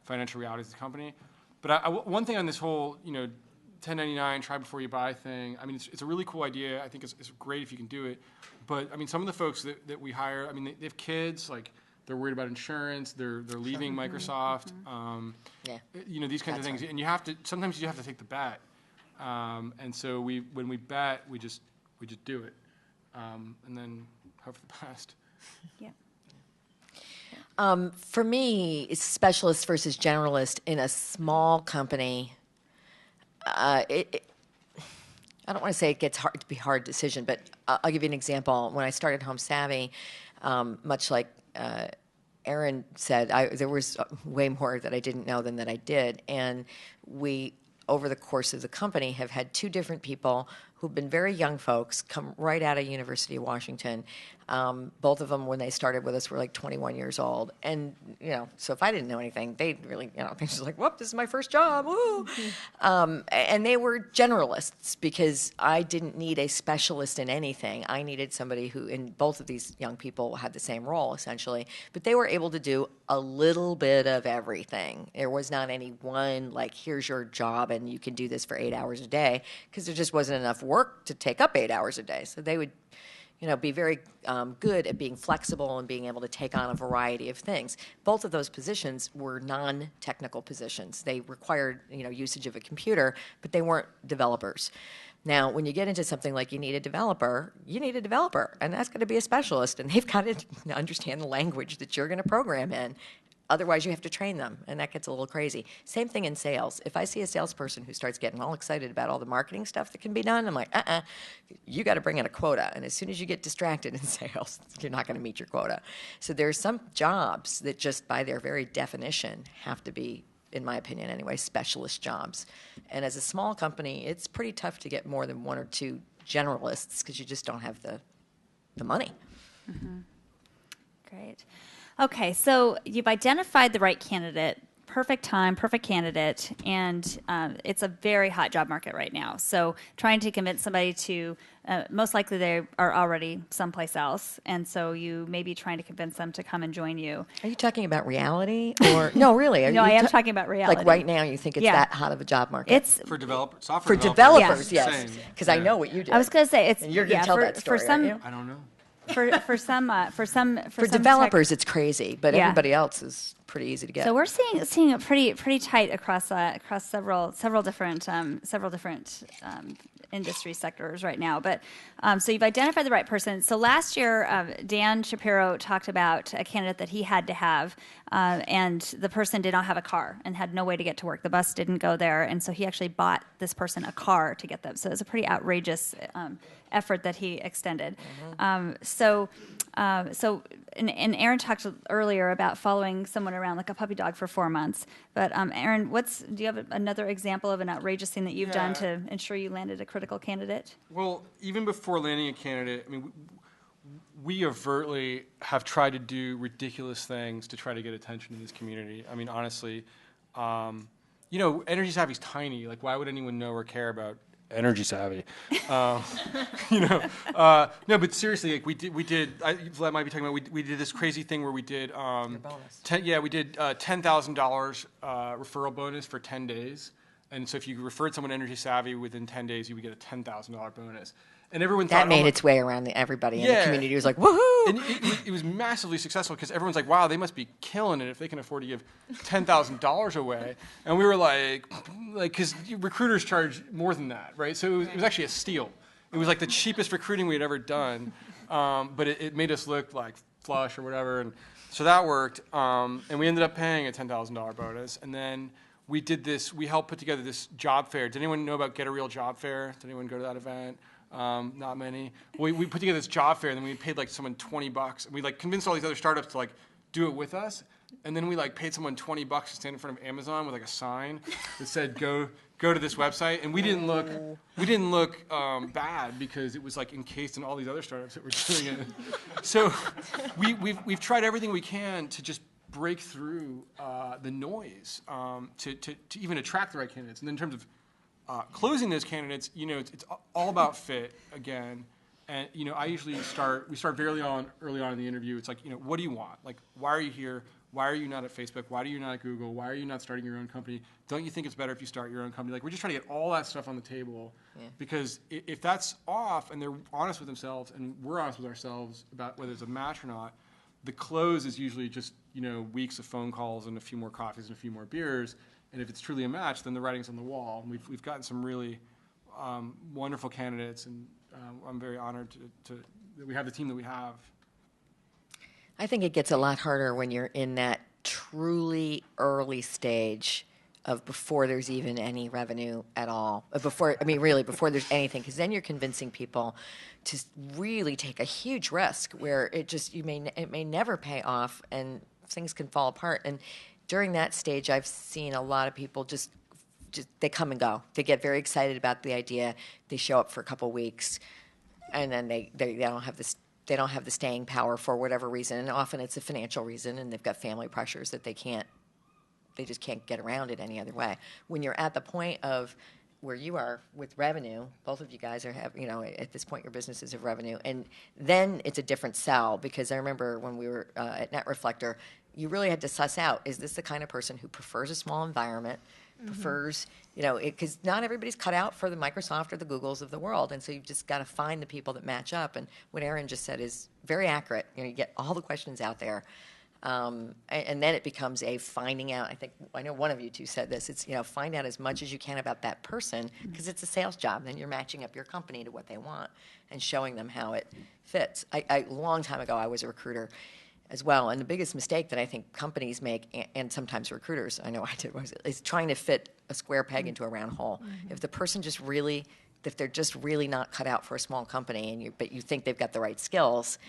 financial realities of the company. But one thing on this whole 1099 try before you buy thing, I mean it's a really cool idea. I think it's great if you can do it, but I mean some of the folks that we hire, I mean they have kids, like they're worried about insurance. They're leaving Microsoft. These kinds of things, right. And sometimes you have to take the bet. And so when we bet, we just do it, and then hope for the best. Yeah. For me, it's specialist versus generalist in a small company. I don't want to say it gets hard to be a hard decision, but I'll give you an example. When I started HomeSavvi, much like Aaron said, there was way more that I didn't know than that I did. And we, over the course of the company, have had two different people who've been very young folks, come right out of University of Washington. Both of them, when they started with us, were like 21 years old. And, so if I didn't know anything, they'd really, they're just like, whoop, this is my first job, woo! And they were generalists because I didn't need a specialist in anything. I needed somebody who, and both of these young people had the same role, essentially, but they were able to do a little bit of everything. There was not any one, like, here's your job and you can do this for 8 hours a day, because there just wasn't enough work work to take up 8 hours a day. So they would, be very good at being flexible and being able to take on a variety of things. Both of those positions were non-technical positions. They required, usage of a computer, but they weren't developers. Now, when you get into something like you need a developer, and that's going to be a specialist, and they've got to understand the language that you're going to program in. Otherwise, you have to train them, and that gets a little crazy. Same thing in sales. If I see a salesperson who starts getting all excited about all the marketing stuff that can be done, I'm like, you got to bring in a quota. And as soon as you get distracted in sales, you're not going to meet your quota. So there's some jobs that just by their very definition have to be, in my opinion anyway, specialist jobs. And as a small company, it's pretty tough to get more than one or two generalists because you just don't have the money. Mm-hmm. Great. Okay, so you've identified the right candidate, perfect time, perfect candidate, and it's a very hot job market right now. So trying to convince somebody to, most likely they are already someplace else, and so you may be trying to convince them to come and join you. Are you talking about reality? Or no, really? No, I am talking about reality. Like right now, you think it's that hot of a job market? It's For software for developers, yes. Because I know what you do. I was going to say it's. And you're going to tell that story, for some, aren't you? I don't know. For some developers, it's crazy, but everybody else is pretty easy to get. So we're seeing it pretty tight across several different industry sectors right now. But so you've identified the right person. So last year, Dan Shapiro talked about a candidate that he had to have, and the person did not have a car and had no way to get to work. The bus didn't go there, and so he actually bought this person a car to get them. So it was a pretty outrageous effort that he extended. And Aaron talked earlier about following someone around like a puppy dog for 4 months. But Aaron, do you have another example of an outrageous thing that you've done to ensure you landed a critical candidate? Well, even before landing a candidate, I mean, we overtly have tried to do ridiculous things to try to get attention in this community. I mean, honestly, EnergySavvy is tiny. Like, why would anyone know or care about EnergySavvy? No, but seriously, like we did. Villette might be talking about. We did this crazy thing where we did. We did $10,000 referral bonus for 10 days. And so if you referred someone to EnergySavvy within 10 days, you would get a $10,000 bonus. And everyone thought that made its way around everybody in the community. It was like, woohoo! And it was massively successful because everyone's like, wow, they must be killing it if they can afford to give $10,000 away. And we were like, because recruiters charge more than that, right? So it was actually a steal. It was like the cheapest recruiting we had ever done, but it made us look like flush or whatever. And so that worked. And we ended up paying a $10,000 bonus. And then we did this. We helped put together this job fair. Did anyone know about Get a Real Job Fair? Did anyone go to that event? Not many. We put together this job fair, and then we paid like someone $20. And we like convinced all these other startups to like do it with us. And then we like paid someone $20 to stand in front of Amazon with like a sign that said go to this website. And we didn't look bad because it was like encased in all these other startups that were doing it. So we've tried everything we can to just break through the noise to even attract the right candidates. And then in terms of closing those candidates, it's all about fit again. And, I usually we start very early on in the interview. It's like, what do you want? Like, why are you here? Why are you not at Facebook? Why are you not at Google? Why are you not starting your own company? Don't you think it's better if you start your own company? Like, we're just trying to get all that stuff on the table because if that's off and they're honest with themselves and we're honest with ourselves about whether it's a match or not, the close is usually just, weeks of phone calls and a few more coffees and a few more beers. And if it's truly a match, then the writing's on the wall. And we've gotten some really wonderful candidates, and I'm very honored that we have the team that we have. I think it gets a lot harder when you're in that truly early stage of before there's even any revenue at all. Before there's anything, because then you're convincing people to really take a huge risk where it may never pay off and things can fall apart. And during that stage, I've seen a lot of people just they come and go. They get very excited about the idea. They show up for a couple weeks, and then they don't have this. They don't have the staying power for whatever reason, and often it's a financial reason, and they've got family pressures that they just can't get around it any other way. When you're at the point of where you are with revenue, both of you guys at this point your businesses have revenue, and then it's a different sell, because I remember when we were at NetReflector, you really had to suss out, is this the kind of person who prefers a small environment, prefers you know, because not everybody's cut out for the Microsoft or the Googles of the world, and so you've just got to find the people that match up. And what Erin just said is very accurate. You know, you get all the questions out there, and then it becomes a finding out. I know one of you two said this. It's, you know, find out as much as you can about that person, because it's a sales job. Then you're matching up your company to what they want and showing them how it fits. A long time ago, I was a recruiter as well, and the biggest mistake that I think companies make, and sometimes recruiters, I know I did, is trying to fit a square peg into a round hole. If the person if they're just really not cut out for a small company, but you think they've got the right skills,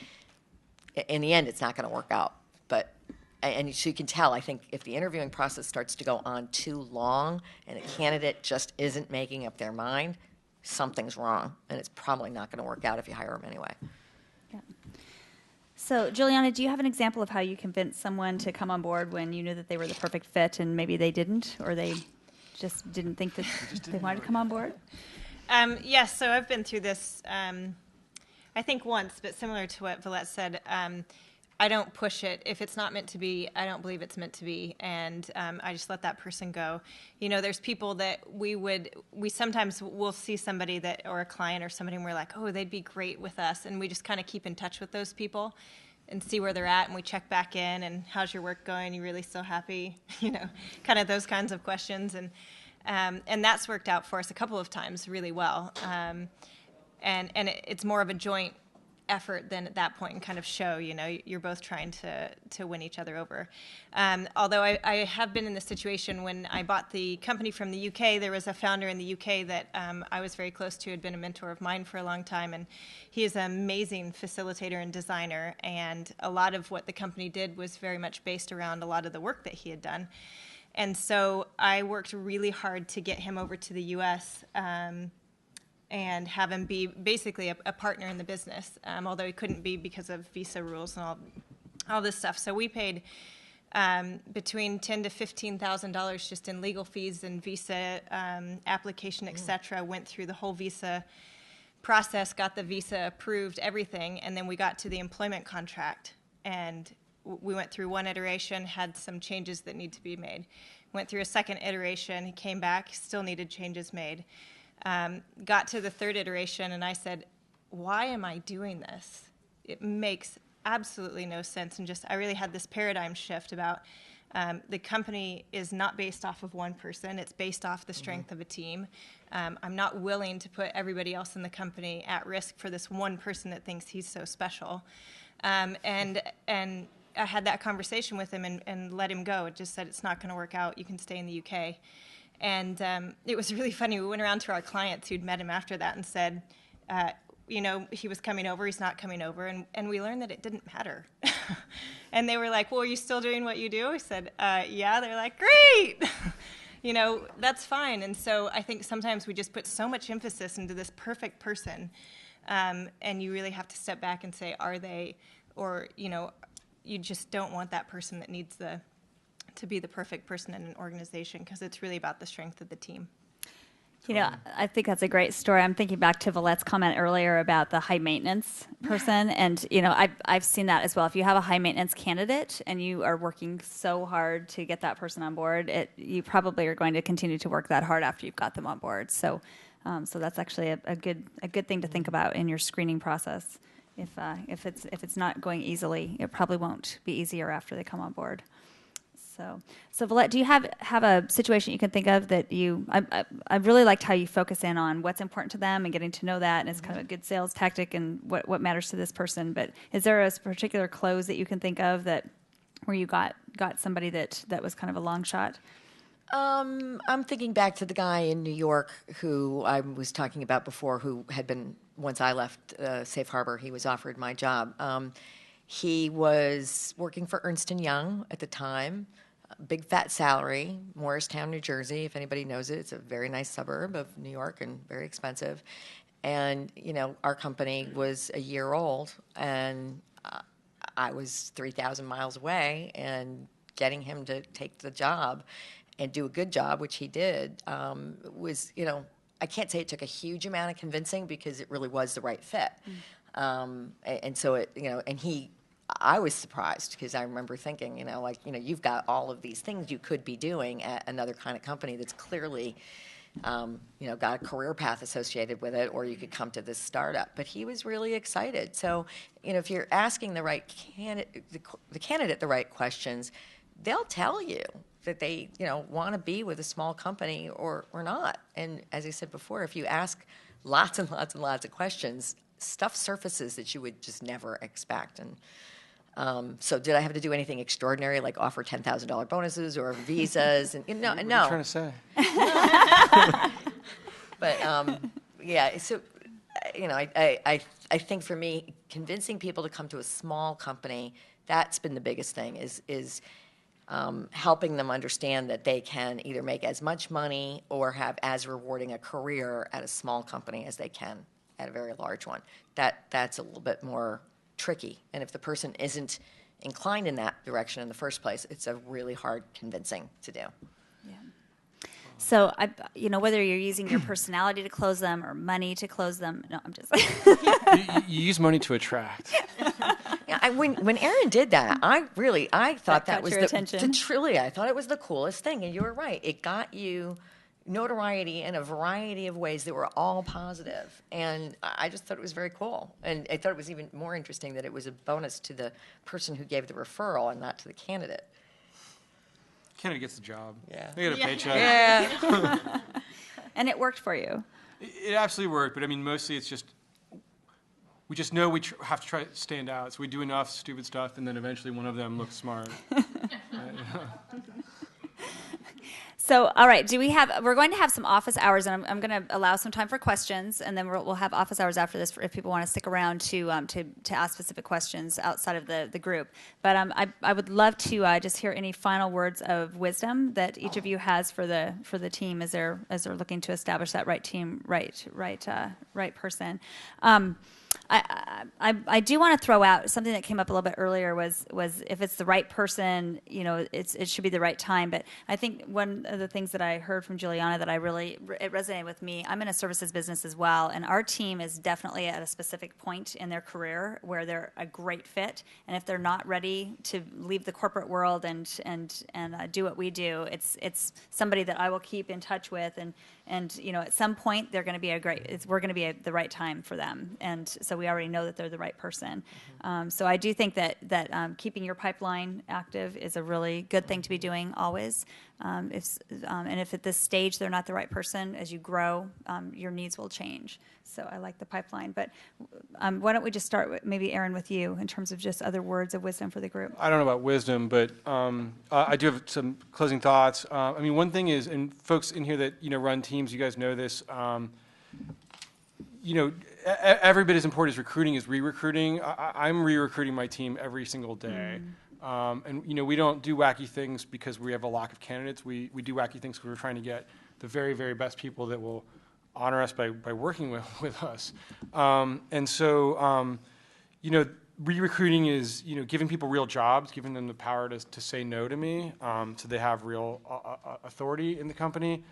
in the end, it's not going to work out. And so you can tell, I think, if the interviewing process starts to go on too long and a candidate just isn't making up their mind, something's wrong, and it's probably not going to work out if you hire them anyway. Yeah. So, Juliana, do you have an example of how you convinced someone to come on board when you knew that they were the perfect fit and maybe they didn't, or they just didn't think that they wanted to come on board? Yes, so I've been through this, I think once, but similar to what Villette said. I don't push it. If it's not meant to be, I don't believe it's meant to be, and I just let that person go. You know, there's people that we sometimes will see somebody that, or a client or somebody, and we're like, oh, they'd be great with us, and we just kind of keep in touch with those people and see where they're at, and we check back in, and how's your work going? You really still happy? You know, kind of those kinds of questions, and that's worked out for us a couple of times really well, and it's more of a joint effort then at that point, and kind of show, you know, you're both trying to win each other over. Although I have been in the situation when I bought the company from the UK, there was a founder in the UK that I was very close to, had been a mentor of mine for a long time, and he is an amazing facilitator and designer, and a lot of what the company did was very much based around a lot of the work that he had done. And so I worked really hard to get him over to the US, and have him be basically a partner in the business, although he couldn't be because of visa rules and all this stuff. So we paid between $10,000 to $15,000 just in legal fees and visa application, et cetera. Went through the whole visa process, got the visa approved, everything, and then we got to the employment contract. And we went through one iteration, had some changes that need to be made. Went through a second iteration, he came back, still needed changes made. Got to the third iteration, and I said, why am I doing this? It makes absolutely no sense. And just, I really had this paradigm shift about the company is not based off of one person. It's based off the strength of a team. I'm not willing to put everybody else in the company at risk for this one person that thinks he's so special. And I had that conversation with him and let him go. It just said, it's not going to work out. You can stay in the UK. And it was really funny. We went around to our clients who'd met him after that and said, you know, he was coming over, he's not coming over. And we learned that it didn't matter. And they were like, well, are you still doing what you do? I said, yeah. They're like, great. You know, that's fine. And so I think sometimes we just put so much emphasis into this perfect person. And you really have to step back and say, are they, or, you know, you just don't want that person that needs to be the perfect person in an organization, because it's really about the strength of the team. You know, I think that's a great story. I'm thinking back to Villette's comment earlier about the high maintenance person, and you know, I've seen that as well. If you have a high maintenance candidate and you are working so hard to get that person on board, you probably are going to continue to work that hard after you've got them on board. So that's actually a good thing to think about in your screening process. If it's not going easily, it probably won't be easier after they come on board. So Villette, do you have a situation you can think of that I really liked how you focus in on what's important to them and getting to know that, and it's kind of a good sales tactic and what matters to this person. But is there a particular close that you can think of where you got somebody that was kind of a long shot? I'm thinking back to the guy in New York who I was talking about before, who had been, once I left Safe Harbor, he was offered my job. He was working for Ernst & Young at the time. Big fat salary, Morristown, New Jersey. If anybody knows it, it's a very nice suburb of New York and very expensive. And, you know, our company was a year old, and I was 3,000 miles away, and getting him to take the job and do a good job, which he did, was, you know, I can't say it took a huge amount of convincing, because it really was the right fit. And so it, you know, and I was surprised, because I remember thinking, you know, like, you know, you've got all of these things you could be doing at another kind of company that's clearly, got a career path associated with it, or you could come to this startup. But he was really excited. So, if you're asking the right the candidate the right questions, they'll tell you that they, want to be with a small company or not. And as I said before, if you ask lots and lots and lots of questions, stuff surfaces that you would just never expect. And so did I have to do anything extraordinary, like offer $10,000 bonuses or visas? And no. What are you trying to say? But yeah, so I think for me, convincing people to come to a small company, that's been the biggest thing. Is helping them understand that they can either make as much money or have as rewarding a career at a small company as they can at a very large one. That's a little bit more tricky. And if the person isn't inclined in that direction in the first place, it's a really hard convincing to do. Yeah. So, whether you're using your personality to close them or money to close them, no, I'm just You use money to attract. Yeah, when Aaron did that, I thought that was your attention. truly, I thought it was the coolest thing. And you were right. It got you notoriety in a variety of ways that were all positive. And I just thought it was very cool. And I thought it was even more interesting that it was a bonus to the person who gave the referral and not to the candidate. Candidate gets the job. Yeah. They get a paycheck. Yeah. And it worked for you. It absolutely worked, but I mean, mostly it's just, we just know we have to try to stand out. So we do enough stupid stuff, and then eventually one of them looks smart. So, all right, we're going to have some office hours, and I'm going to allow some time for questions, and then we'll have office hours after this if people want to stick around to ask specific questions outside of the group. But I would love to just hear any final words of wisdom that each of you has for the team as they're looking to establish that right team, right person. I do want to throw out something that came up a little bit earlier was if it's the right person, it should be the right time. But I think one of the things that I heard from Juliana that it resonated with me. I'm in a services business as well, and our team is definitely at a specific point in their career where they're a great fit. And if they're not ready to leave the corporate world and do what we do, it's somebody that I will keep in touch with. And at some point they're going to be we're going to be the right time for them. And so we already know that they're the right person. So I do think that keeping your pipeline active is a really good thing to be doing always. And if at this stage they're not the right person, as you grow, your needs will change. So I like the pipeline. But why don't we just start with maybe Aaron with you in terms of just other words of wisdom for the group? I don't know about wisdom, but I do have some closing thoughts. One thing is, and folks in here that run teams, you guys know this. Every bit as important as recruiting is re-recruiting. I'm re-recruiting my team every single day. And we don't do wacky things because we have a lack of candidates. We do wacky things because we're trying to get the very, very best people that will honor us by working with us. And so, re-recruiting is, giving people real jobs, giving them the power to say no to me, so they have real authority in the company.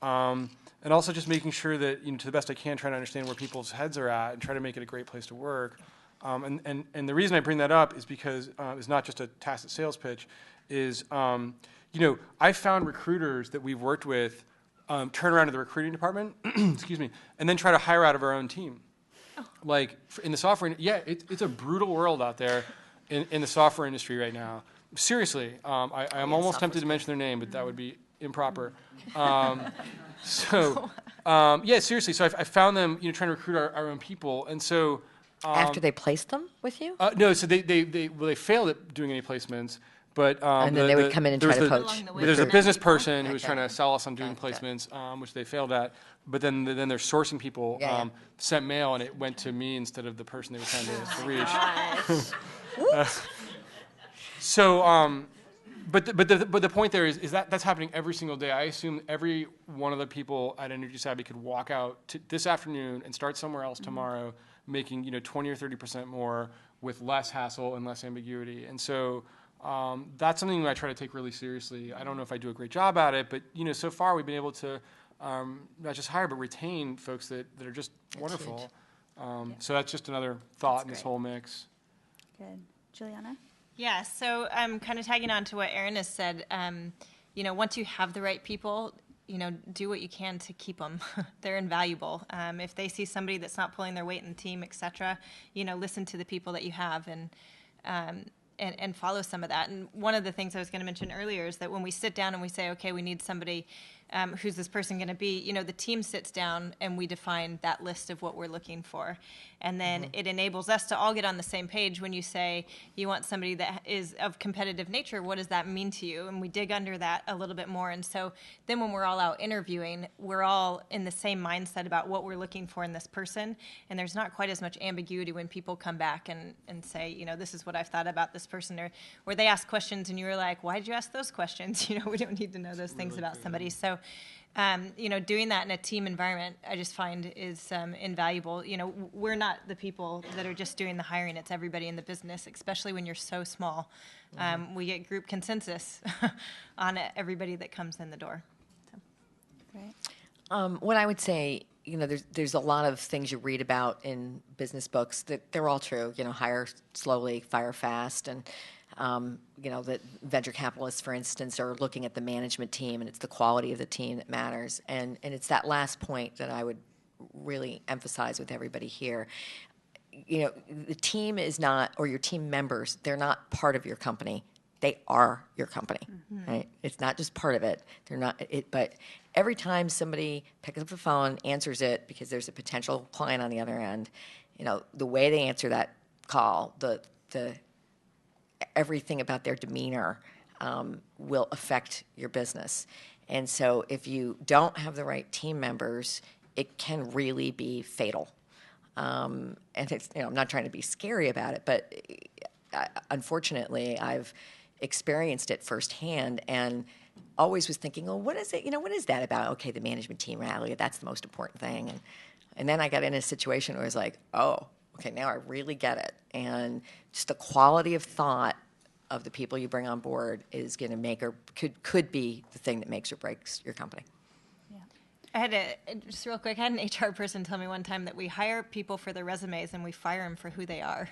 And also just making sure that, to the best I can, trying to understand where people's heads are at and try to make it a great place to work. And the reason I bring that up is because it's not just a tacit sales pitch, is, I found recruiters that we've worked with turn around to the recruiting department, excuse me, and then try to hire out of our own team. Like in the software, it's a brutal world out there in the software industry right now. Seriously, I'm almost tempted to mention their name, but that would be improper. Seriously. So I found them, trying to recruit our own people, and so After they placed them with you? no. So they failed at doing any placements, but And then they would come in and try to poach. There's a business person who was Okay. trying to sell us on doing placements, which they failed at. But then they're sourcing people, Yeah. sent mail, and it went to me instead of the person they were trying to reach. But the point there is that that's happening every single day. I assume every one of the people at EnergySavvy could walk out this afternoon and start somewhere else tomorrow, making 20 or 30% more with less hassle and less ambiguity. And so that's something that I try to take really seriously. I don't know if I do a great job at it, but so far we've been able to not just hire but retain folks that are just wonderful. So that's just another thought in this whole mix. Good. Juliana? Yeah, so kind of tagging on to what Aaron has said, once you have the right people, do what you can to keep them. They're invaluable. If they see somebody that's not pulling their weight in the team, et cetera, listen to the people that you have and follow some of that. And one of the things I was going to mention earlier is that when we sit down and we say, okay, we need somebody, who's this person going to be, the team sits down and we define that list of what we're looking for. And then it enables us to all get on the same page when you say you want somebody that is of competitive nature. What does that mean to you? And we dig under that a little bit more. And so then when we're all out interviewing, we're all in the same mindset about what we're looking for in this person. And there's not quite as much ambiguity when people come back and say, this is what I've thought about this person. Or they ask questions and you're like, why did you ask those questions? We don't need to know those things about somebody. So doing that in a team environment, I just find is invaluable. We're not the people that are just doing the hiring. It's everybody in the business, especially when you're so small. We get group consensus on everybody that comes in the door. So. Great. What I would say, there's a lot of things you read about in business books that they're all true. Hire slowly, fire fast, and that venture capitalists, for instance, are looking at the management team, and it's the quality of the team that matters. And it's that last point that I would really emphasize with everybody here. The team is not, or your team members, they're not part of your company. They are your company, right? It's not just part of it. They're not it, but every time somebody picks up the phone, answers it because there's a potential client on the other end, the way they answer that call, the everything about their demeanor will affect your business. And so if you don't have the right team members, it can really be fatal. And it's, I'm not trying to be scary about it, but unfortunately, I've experienced it firsthand and always was thinking, well, what is it? What is that about? Okay, the management team rally, that's the most important thing. And then I got in a situation where I was like, oh, okay, now I really get it. And just the quality of thought of the people you bring on board is going to make or could be the thing that makes or breaks your company. Just real quick, I had an HR person tell me one time that we hire people for their resumes and we fire them for who they are.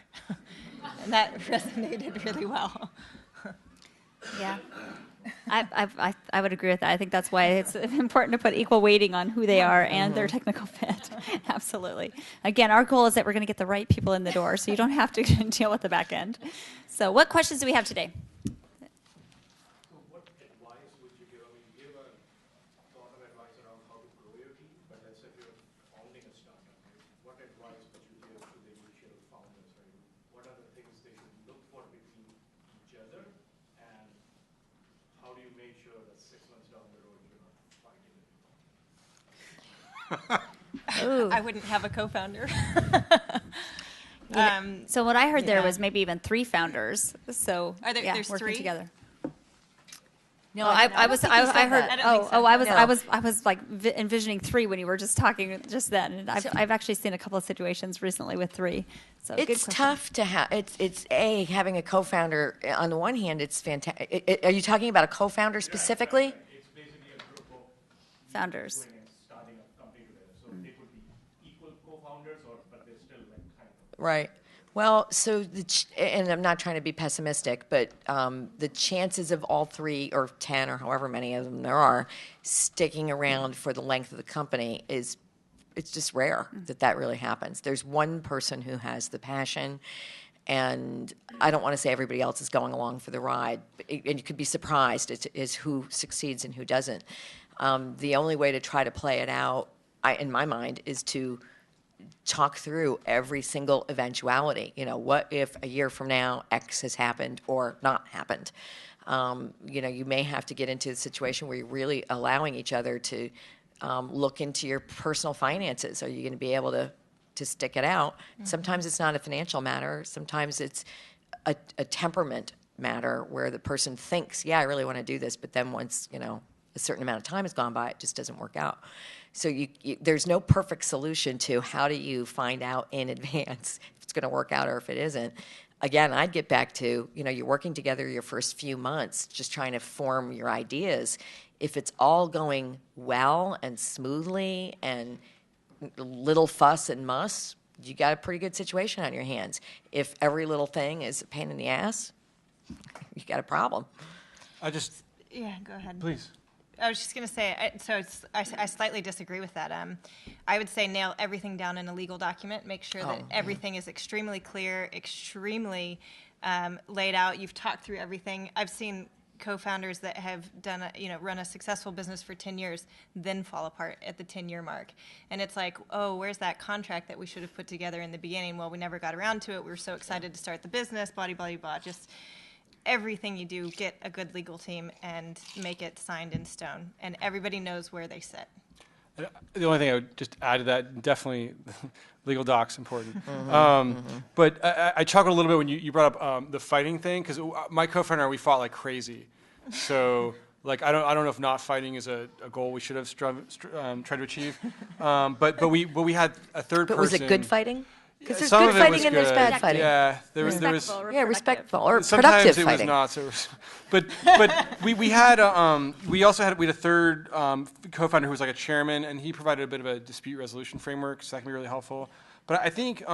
And that resonated really well. Yeah. I would agree with that. I think that's why it's important to put equal weighting on who they are and their technical fit. Absolutely. Again, our goal is that we're going to get the right people in the door, so you don't have to deal with the back end. So what questions do we have today? So what advice would you give? I mean, you gave a lot of advice around how to grow your team, but let's say you're founding a startup, right? What advice would you give to the initial founders, right? What are the things they should look for between each other, and how do you make sure that 6 months down the road you're not fighting it? I wouldn't have a co-founder. So what I heard there was maybe even 3 founders. So there's working 3? together. No, I heard. I was like envisioning 3 when you were just talking just then. And I've actually seen a couple of situations recently with 3. So it's tough to have. It's having a co-founder. On the one hand, it's fantastic. Are you talking about a co-founder specifically? It's basically a group of Founders. doing and starting a company together. So they could be equal co-founders, but they're still like kind of. Right. Well, so and I'm not trying to be pessimistic, but the chances of all 3 or 10 or however many of them there are sticking around for the length of the company it's just rare that really happens. There's one person who has the passion, and I don't want to say everybody else is going along for the ride, and you could be surprised as who succeeds and who doesn't. The only way to try to play it out, in my mind, is to talk through every single eventuality. What if a year from now X has happened or not happened? You may have to get into a situation where you're really allowing each other to look into your personal finances. Are you going to be able to stick it out? Sometimes it's not a financial matter. Sometimes it's a temperament matter where the person thinks, yeah, I really want to do this, but then once, a certain amount of time has gone by, it just doesn't work out. So there's no perfect solution to how do you find out in advance if it's going to work out or if it isn't. Again, I'd get back to, you're working together your first few months, just trying to form your ideas. If it's all going well and smoothly and little fuss and muss, you got a pretty good situation on your hands. If every little thing is a pain in the ass, you got a problem. I just, Yeah, go ahead. please. I was just going to say, I slightly disagree with that. I would say nail everything down in a legal document. Make sure that everything is extremely clear, extremely laid out. You've talked through everything. I've seen co-founders that have done run a successful business for 10 years, then fall apart at the 10-year mark. And it's like, oh, where's that contract that we should have put together in the beginning? Well, we never got around to it. We were so excited to start the business, blah, blah, blah. Just everything you do, get a good legal team and make it signed in stone. And everybody knows where they sit. The only thing I would just add to that, definitely legal docs important. But I chuckled a little bit when you brought up the fighting thing, because my co-founder and I, we fought like crazy. So like I don't know if not fighting is a goal we should have tried to achieve. But we had a third person. But was it good fighting? Because there's Some good of it fighting was and there's good. bad fighting. Yeah, there was Respectful or sometimes productive it fighting. was not. So but we had we had a third co-founder who was like a chairman, and he provided a bit of a dispute resolution framework, so that can be really helpful. But I think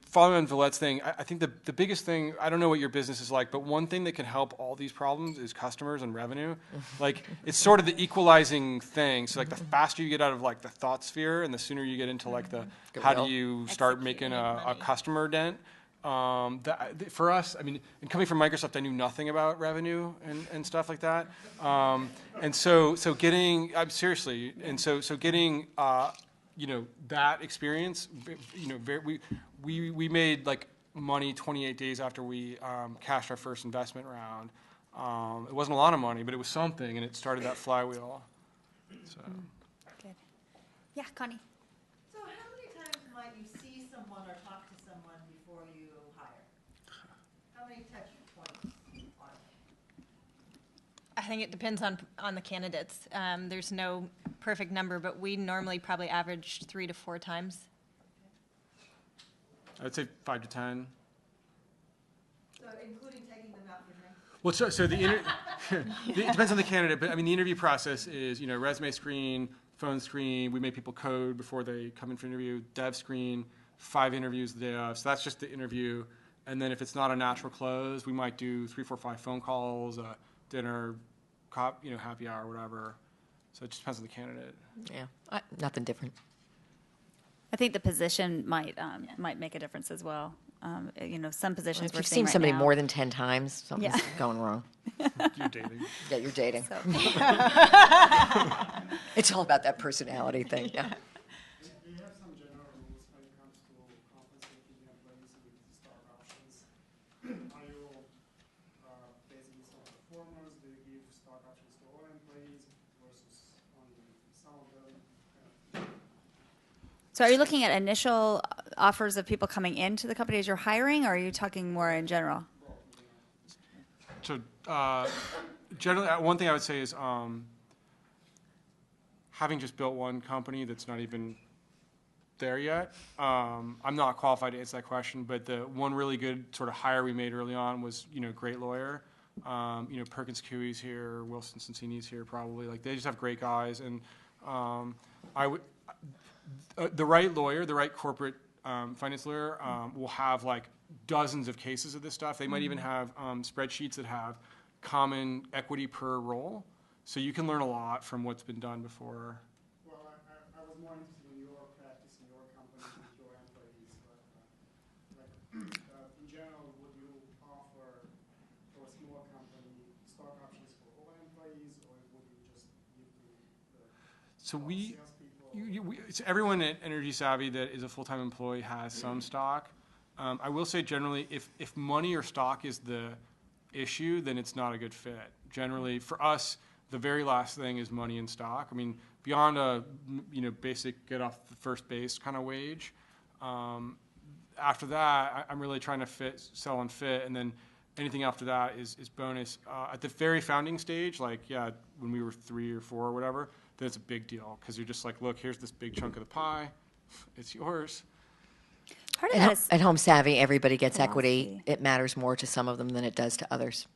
following on Villette's thing, I think the biggest thing, I don't know what your business is like, but one thing that can help all these problems is customers and revenue. Like, it's sort of the equalizing thing. So like the faster you get out of like the thought sphere and the sooner you get into like the how do you start making a customer dent. For us, I mean, and coming from Microsoft, I knew nothing about revenue and stuff like that. And so getting, seriously, and so getting, that experience, we made like money 28 days after we cashed our first investment round. It wasn't a lot of money, but it was something, and it started that flywheel. So. Good. Yeah, Connie. So how many times might you see someone or talk to someone before you hire? How many touch points are there? I think it depends on the candidates. There's no perfect number, but we normally probably average 3 to 4 times. I would say 5 to 10. So including taking them out for drinks? Well, so it depends on the candidate, but I mean the interview process is resume screen, phone screen. We make people code before they come in for interview. Dev screen, 5 interviews the day of. So that's just the interview, and then if it's not a natural close, we might do 3, 4, 5 phone calls, dinner, happy hour, whatever. So it just depends on the candidate. Yeah, nothing different. I think the position might make a difference as well. Some positions If we're you've seeing seen somebody right now, more than 10 times, something's going wrong. You're dating. Yeah, you're dating. So. It's all about that personality thing. Yeah. Do you have some general rules when it comes to compensating the employees with stock options? Are you basing this on performance? Do you give stock options to all employees versus only some of them? So are you looking at initial offers of people coming into the company as you're hiring, or are you talking more in general? So generally, one thing I would say is having just built one company that's not even there yet, I'm not qualified to answer that question, but the one really good sort of hire we made early on was, great lawyer. Perkins Coie's here, Wilson Sonsini's here probably. Like, they just have great guys. And the right lawyer, the right corporate finance lawyer will have like dozens of cases of this stuff. They might even have spreadsheets that have common equity per role. So you can learn a lot from what's been done before. Well, I was more interested in your practice in your company with your employees. But, in general, would you offer for a small company stock options for all employees, or would you just give the So salespeople? So everyone at EnergySavvy that is a full-time employee has some stock. I will say generally, if money or stock is the issue, then it's not a good fit. Generally, for us, the very last thing is money and stock. I mean, beyond a basic get off the first base kind of wage. After that, I'm really trying to sell and fit, and then anything after that is bonus. At the very founding stage, when we were 3 or 4 or whatever, then it's a big deal because you're just like, look, here's this big chunk of the pie, it's yours. Part of that is At HomeSavvy, everybody gets Philosophy. equity. It matters more to some of them than it does to others.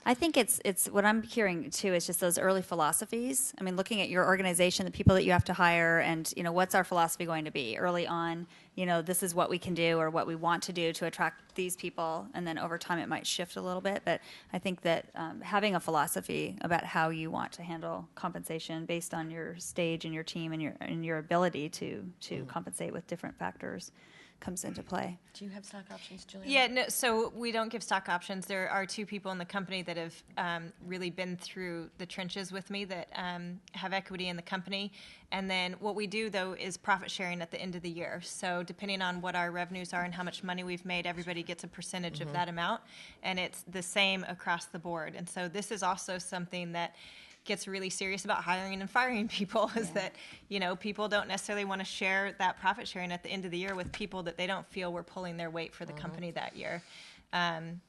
I think it's what I'm hearing too is just those early philosophies. I mean, looking at your organization, the people that you have to hire, and what's our philosophy going to be early on. This is what we can do or what we want to do to attract these people, and then over time it might shift a little bit. But I think that having a philosophy about how you want to handle compensation based on your stage and your team and your ability to compensate with different factors comes into play. Do you have stock options, Juliana? Yeah, no, so we don't give stock options. There are 2 people in the company that have really been through the trenches with me that have equity in the company. And then what we do, though, is profit sharing at the end of the year. So depending on what our revenues are and how much money we've made, everybody gets a percentage of that amount. And it's the same across the board. And so this is also something that gets really serious about hiring and firing people is that, people don't necessarily want to share that profit sharing at the end of the year with people that they don't feel were pulling their weight for the company that year. And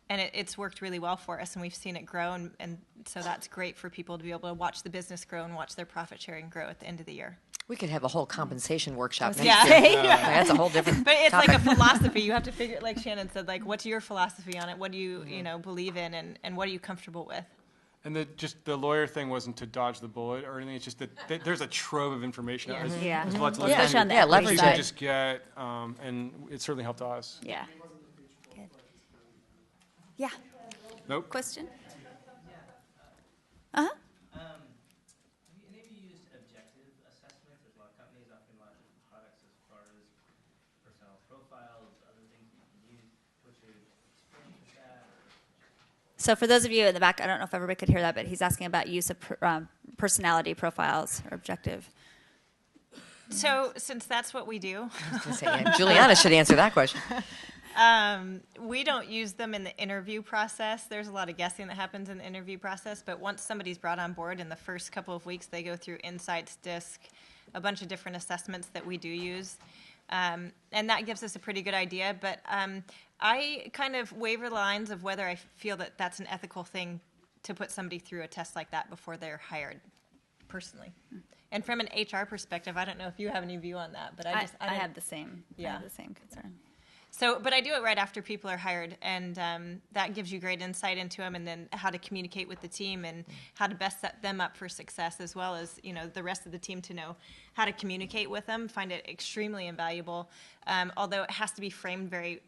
it's worked really well for us, and we've seen it grow, and so that's great for people to be able to watch the business grow and watch their profit sharing grow at the end of the year. We could have a whole compensation workshop next Yeah. year. That's a whole different But it's topic. like a philosophy. You have to figure, like Shannon said, like, what's your philosophy on it? What do you, believe in, and what are you comfortable with? And the lawyer thing wasn't to dodge the bullet or anything. It's just that there's a trove of information. Yeah. As Yeah. Villettes Especially listed, on the Yeah, equity leverage you it. can side. just get, and it certainly helped us. Yeah. Good. Yeah. Nope. Question? Uh-huh. Have any of you used objective assessments? There's a lot of companies offering a lot of different products as far as personnel profiles, other things that you can use. What's your experience with that? So for those of you in the back, I don't know if everybody could hear that, but he's asking about use of personality profiles or objective. So since that's what we do, Juliana should answer that question. we don't use them in the interview process. There's a lot of guessing that happens in the interview process, but once somebody's brought on board in the first couple of weeks, they go through Insights, DISC, a bunch of different assessments that we do use. And that gives us a pretty good idea, but I kind of waver the lines of whether I feel that that's an ethical thing to put somebody through a test like that before they're hired, personally. And from an HR perspective, I don't know if you have any view on that, but I have the same. I have the same concern. So, but I do it right after people are hired, and that gives you great insight into them, and then how to communicate with the team and how to best set them up for success, as well as the rest of the team to know how to communicate with them. Find it extremely invaluable, although it has to be framed very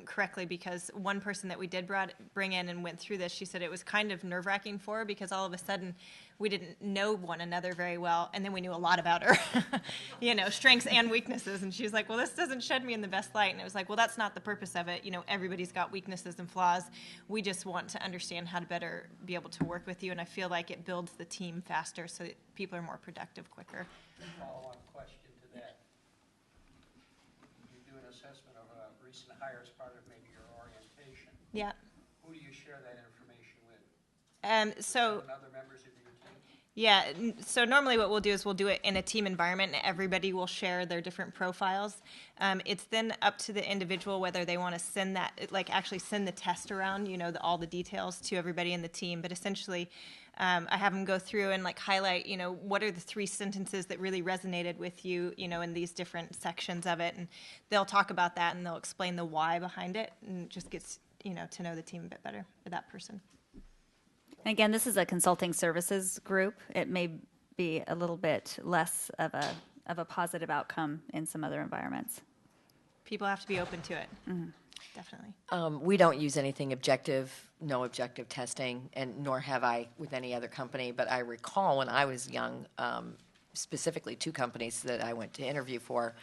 correctly, because one person that we did bring in and went through this, she said it was kind of nerve-wracking for her because all of a sudden we didn't know one another very well, and then we knew a lot about her, strengths and weaknesses. And she was like, well, this doesn't shed me in the best light. And it was like, well, that's not the purpose of it. Everybody's got weaknesses and flaws. We just want to understand how to better be able to work with you. And I feel like it builds the team faster so that people are more productive quicker. Follow-on question to that. You do an assessment of a recent hire as part of maybe your orientation. Yeah. Who do you share that information with? So. And other members of your team? Yeah, so normally what we'll do is we'll do it in a team environment, and everybody will share their different profiles. It's then up to the individual whether they want to send that, actually send the test around, all the details to everybody in the team. But essentially, I have them go through and highlight, what are the 3 sentences that really resonated with you, in these different sections of it. And they'll talk about that, and they'll explain the why behind it, and it just gets, to know the team a bit better, or that person. And again, this is a consulting services group. It may be a little bit less of a positive outcome in some other environments. People have to be open to it. Mm-hmm. Definitely. We don't use anything objective, no objective testing, and nor have I with any other company. But I recall when I was young, specifically 2 companies that I went to interview for,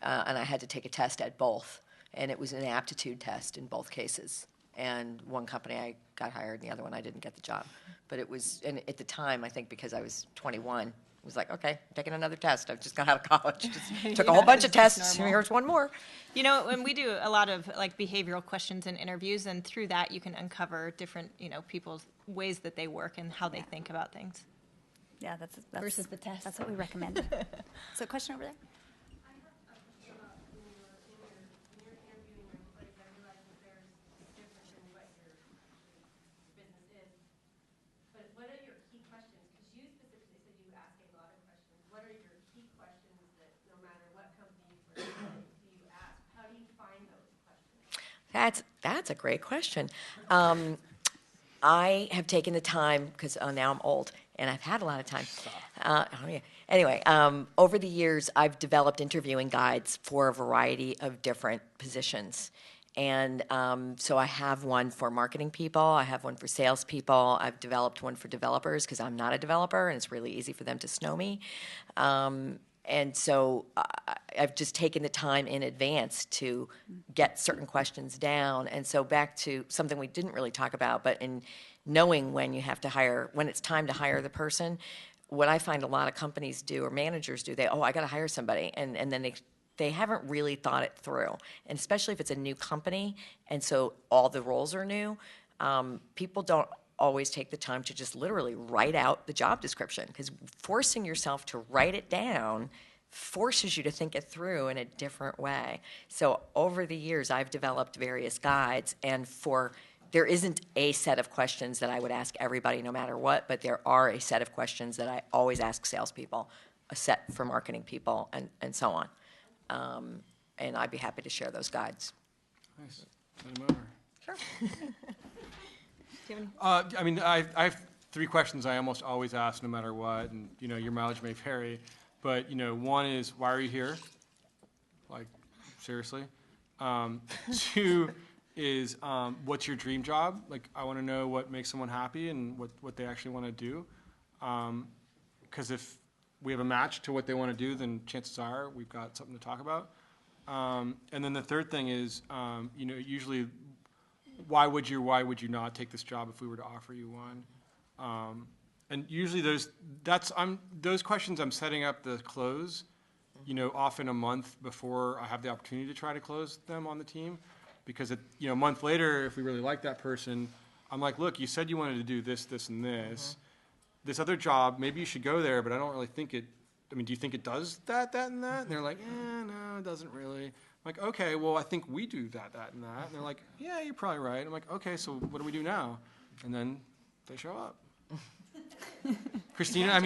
and I had to take a test at both. And it was an aptitude test in both cases. And one company I got hired, and the other one I didn't get the job. But it was, and at the time, I think because I was 21, it was like, okay, I'm taking another test. I've just got out of college. Just took a whole bunch of tests. Here's one more. And we do a lot of behavioral questions in interviews, and through that you can uncover different, people's ways that they work and how they think about things. Yeah, that's versus the test. That's what we recommend. So, a question over there. That's a great question. I have taken the time, because now I'm old, and I've had a lot of time. Oh, yeah. Anyway, over the years, I've developed interviewing guides for a variety of different positions. And so I have one for marketing people, I have one for salespeople, I've developed one for developers, because I'm not a developer, and it's really easy for them to snow me. And so I've just taken the time in advance to get certain questions down. And so back to something we didn't really talk about, but in knowing when you have to hire, when it's time to hire the person, what I find a lot of companies do or managers do, I got to hire somebody. And then they haven't really thought it through. And especially if it's a new company, and so all the roles are new, people don't always take the time to just literally write out the job description, because forcing yourself to write it down forces you to think it through in a different way. So over the years, I've developed various guides, and there isn't a set of questions that I would ask everybody no matter what, but there are a set of questions that I always ask salespeople, a set for marketing people, and so on. And I'd be happy to share those guides. Nice. Send them over. Sure. I mean, I have 3 questions I almost always ask no matter what, and, your mileage may vary, but, one is, why are you here? Like, seriously. 2 is, what's your dream job? Like, I want to know what makes someone happy and what they actually want to do. Because if we have a match to what they want to do, then chances are we've got something to talk about. And then the third thing is, usually, why would you not take this job if we were to offer you one? And usually those questions I'm setting up the close, often a month before I have the opportunity to try to close them on the team. Because, a month later, if we really like that person, I'm like, look, you said you wanted to do this, this, and this. This other job, maybe you should go there, but I don't really think it, do you think it does that, and that? And they're like, no, it doesn't really. I'm like, okay, well, I think we do that, and that. And they're like, yeah, you're probably right. I'm like, okay, so what do we do now? And then they show up. Christina,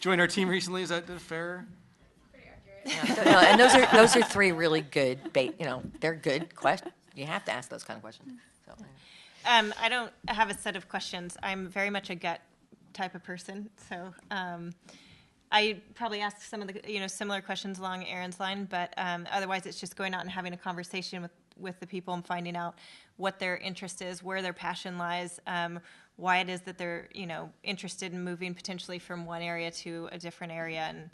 joined our team recently. Is that fair? Yeah, and those are 3 really good they're good questions. You have to ask those kind of questions. So. I don't have a set of questions. I'm very much a gut type of person, so I probably ask some of the similar questions along Erin's line, but otherwise it's just going out and having a conversation with the people and finding out what their interest is, where their passion lies, why it is that they're interested in moving potentially from one area to a different area, and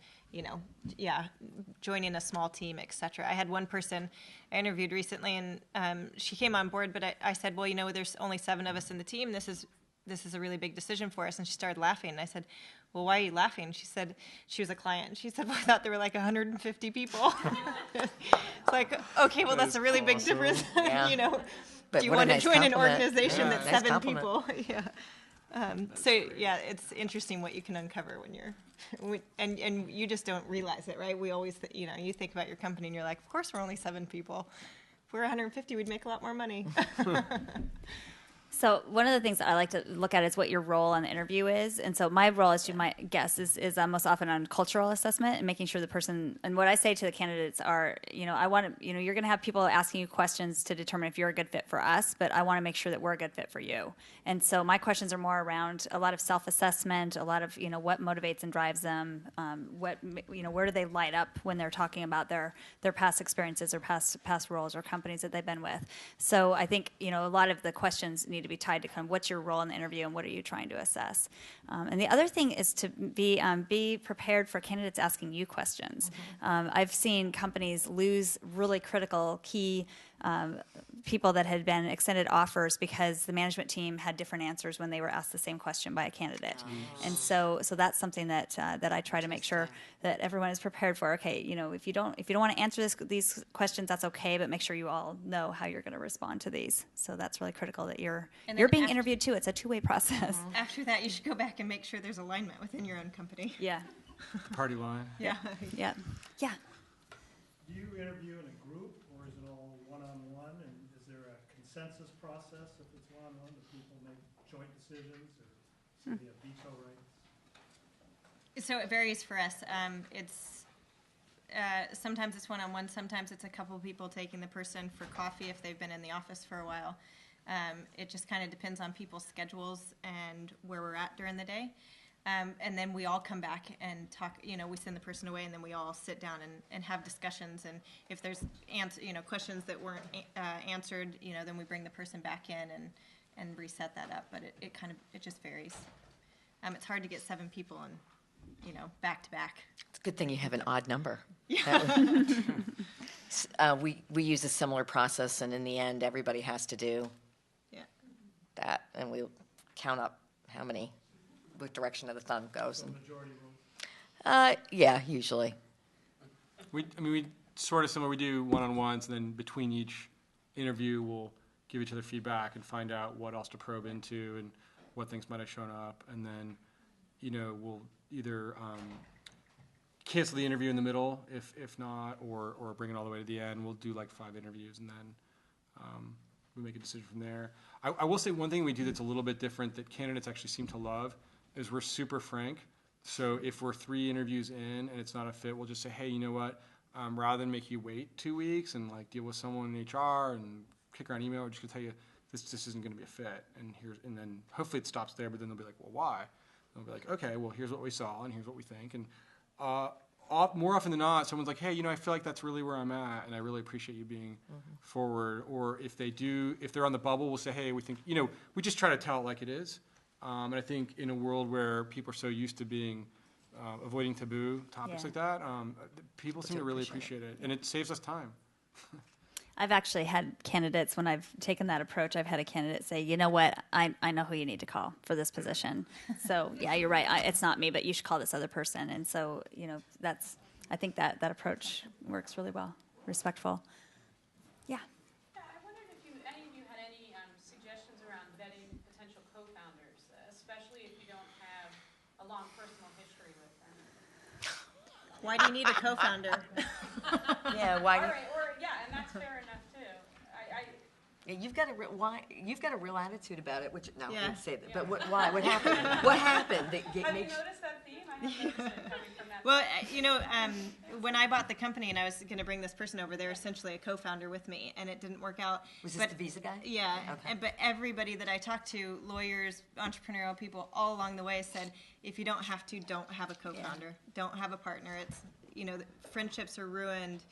joining a small team, etc. I had one person I interviewed recently, and she came on board, but I said, well, there's only 7 of us in the team. This is a really big decision for us. And she started laughing. And I said, well, why are you laughing? She said, she was a client. She said, well, I thought there were like 150 people. It's like, okay, well, that's a really big difference. Yeah. But do you want to join an organization that's nice 7 people? Yeah. It's interesting what you can uncover when you're, and you just don't realize it, right? We always, you think about your company and you're like, of course we're only 7 people. If we were 150, we'd make a lot more money. So one of the things that I like to look at is what your role on the interview is. And so my role, as you might guess, is most often on cultural assessment and making sure the person, and what I say to the candidates are, I want to, you're going to have people asking you questions to determine if you're a good fit for us, but I want to make sure that we're a good fit for you. And so my questions are more around a lot of self-assessment, a lot of, what motivates and drives them, where do they light up when they're talking about their past experiences or past roles or companies that they've been with. So I think, a lot of the questions need to be tied to kind of what's your role in the interview and what are you trying to assess. And the other thing is to be prepared for candidates asking you questions. I've seen companies lose really critical key people that had been extended offers because the management team had different answers when they were asked the same question by a candidate. And so that's something that I try to make sure that everyone is prepared for. Okay, if you don't want to answer these questions, that's okay, but make sure you all know how you're going to respond to these. So that's really critical that you're being interviewed too. It's a 2-way process. After that, you should go back and make sure there's alignment within your own company. Yeah. The party line. Yeah. Yeah. Yeah. Do you interview in a group, or is it all one-on-one? And is there a consensus process if it's one-on-one? Do people make joint decisions, or do they have veto rights? So it varies for us. It's sometimes it's one-on-one. Sometimes it's a couple people taking the person for coffee if they've been in the office for a while. It just kind of depends on people's schedules and where we're at during the day. And then we all come back and talk, we send the person away, and then we all sit down and have discussions. And if there's questions that weren't answered, then we bring the person back in and reset that up. But it just varies. It's hard to get 7 people and, back to back. It's a good thing you have an odd number. We use a similar process, and in the end, everybody has to do that, and we count up how many, what direction of the thumb goes. Majority vote. Yeah, usually. We sort of similar. We do one-on-ones, and then between each interview, we'll give each other feedback and find out what else to probe into and what things might have shown up, and then, we'll either cancel the interview in the middle if not, or bring it all the way to the end. We'll do like 5 interviews, and then we make a decision from there. I will say one thing we do that's a little bit different that candidates actually seem to love is we're super frank. So if we're 3 interviews in and it's not a fit, we'll just say, hey, you know what? Rather than make you wait 2 weeks and like deal with someone in HR and kick around email, we're just gonna tell you this just isn't gonna be a fit. And then hopefully it stops there. But then they'll be like, well, why? And they'll be like, okay, well, here's what we saw and here's what we think. And more often than not, someone's like, hey, I feel like that's really where I'm at, and I really appreciate you being forward. Or if they're on the bubble, we'll say, hey, we think, we just try to tell it like it is. And I think in a world where people are so used to being, avoiding taboo topics like that, people seem to really appreciate it, and it saves us time. I've actually had candidates, when I've taken that approach, I've had a candidate say, you know what, I know who you need to call for this position. So, yeah, you're right. It's not me, but you should call this other person. And so, I think that approach works really well, respectful. Yeah. Yeah, I wondered if any of you had any suggestions around vetting potential co-founders, especially if you don't have a long personal history with them. Why do you need a co-founder? Yeah, why? All right, and that's fair enough too. You've got a real attitude about it, which no, I Yeah. didn't say that. But why? What happened? What happened? That Have you makes noticed that theme? I have noticed it coming from that. Well, when I bought the company and I was going to bring this person over, they were essentially a co-founder with me, and it didn't work out. Was this the Visa guy? Yeah, Okay. but everybody that I talked to, lawyers, entrepreneurial people, all along the way said, if you don't have to, don't have a co-founder. Don't have a partner. It's, friendships are ruined.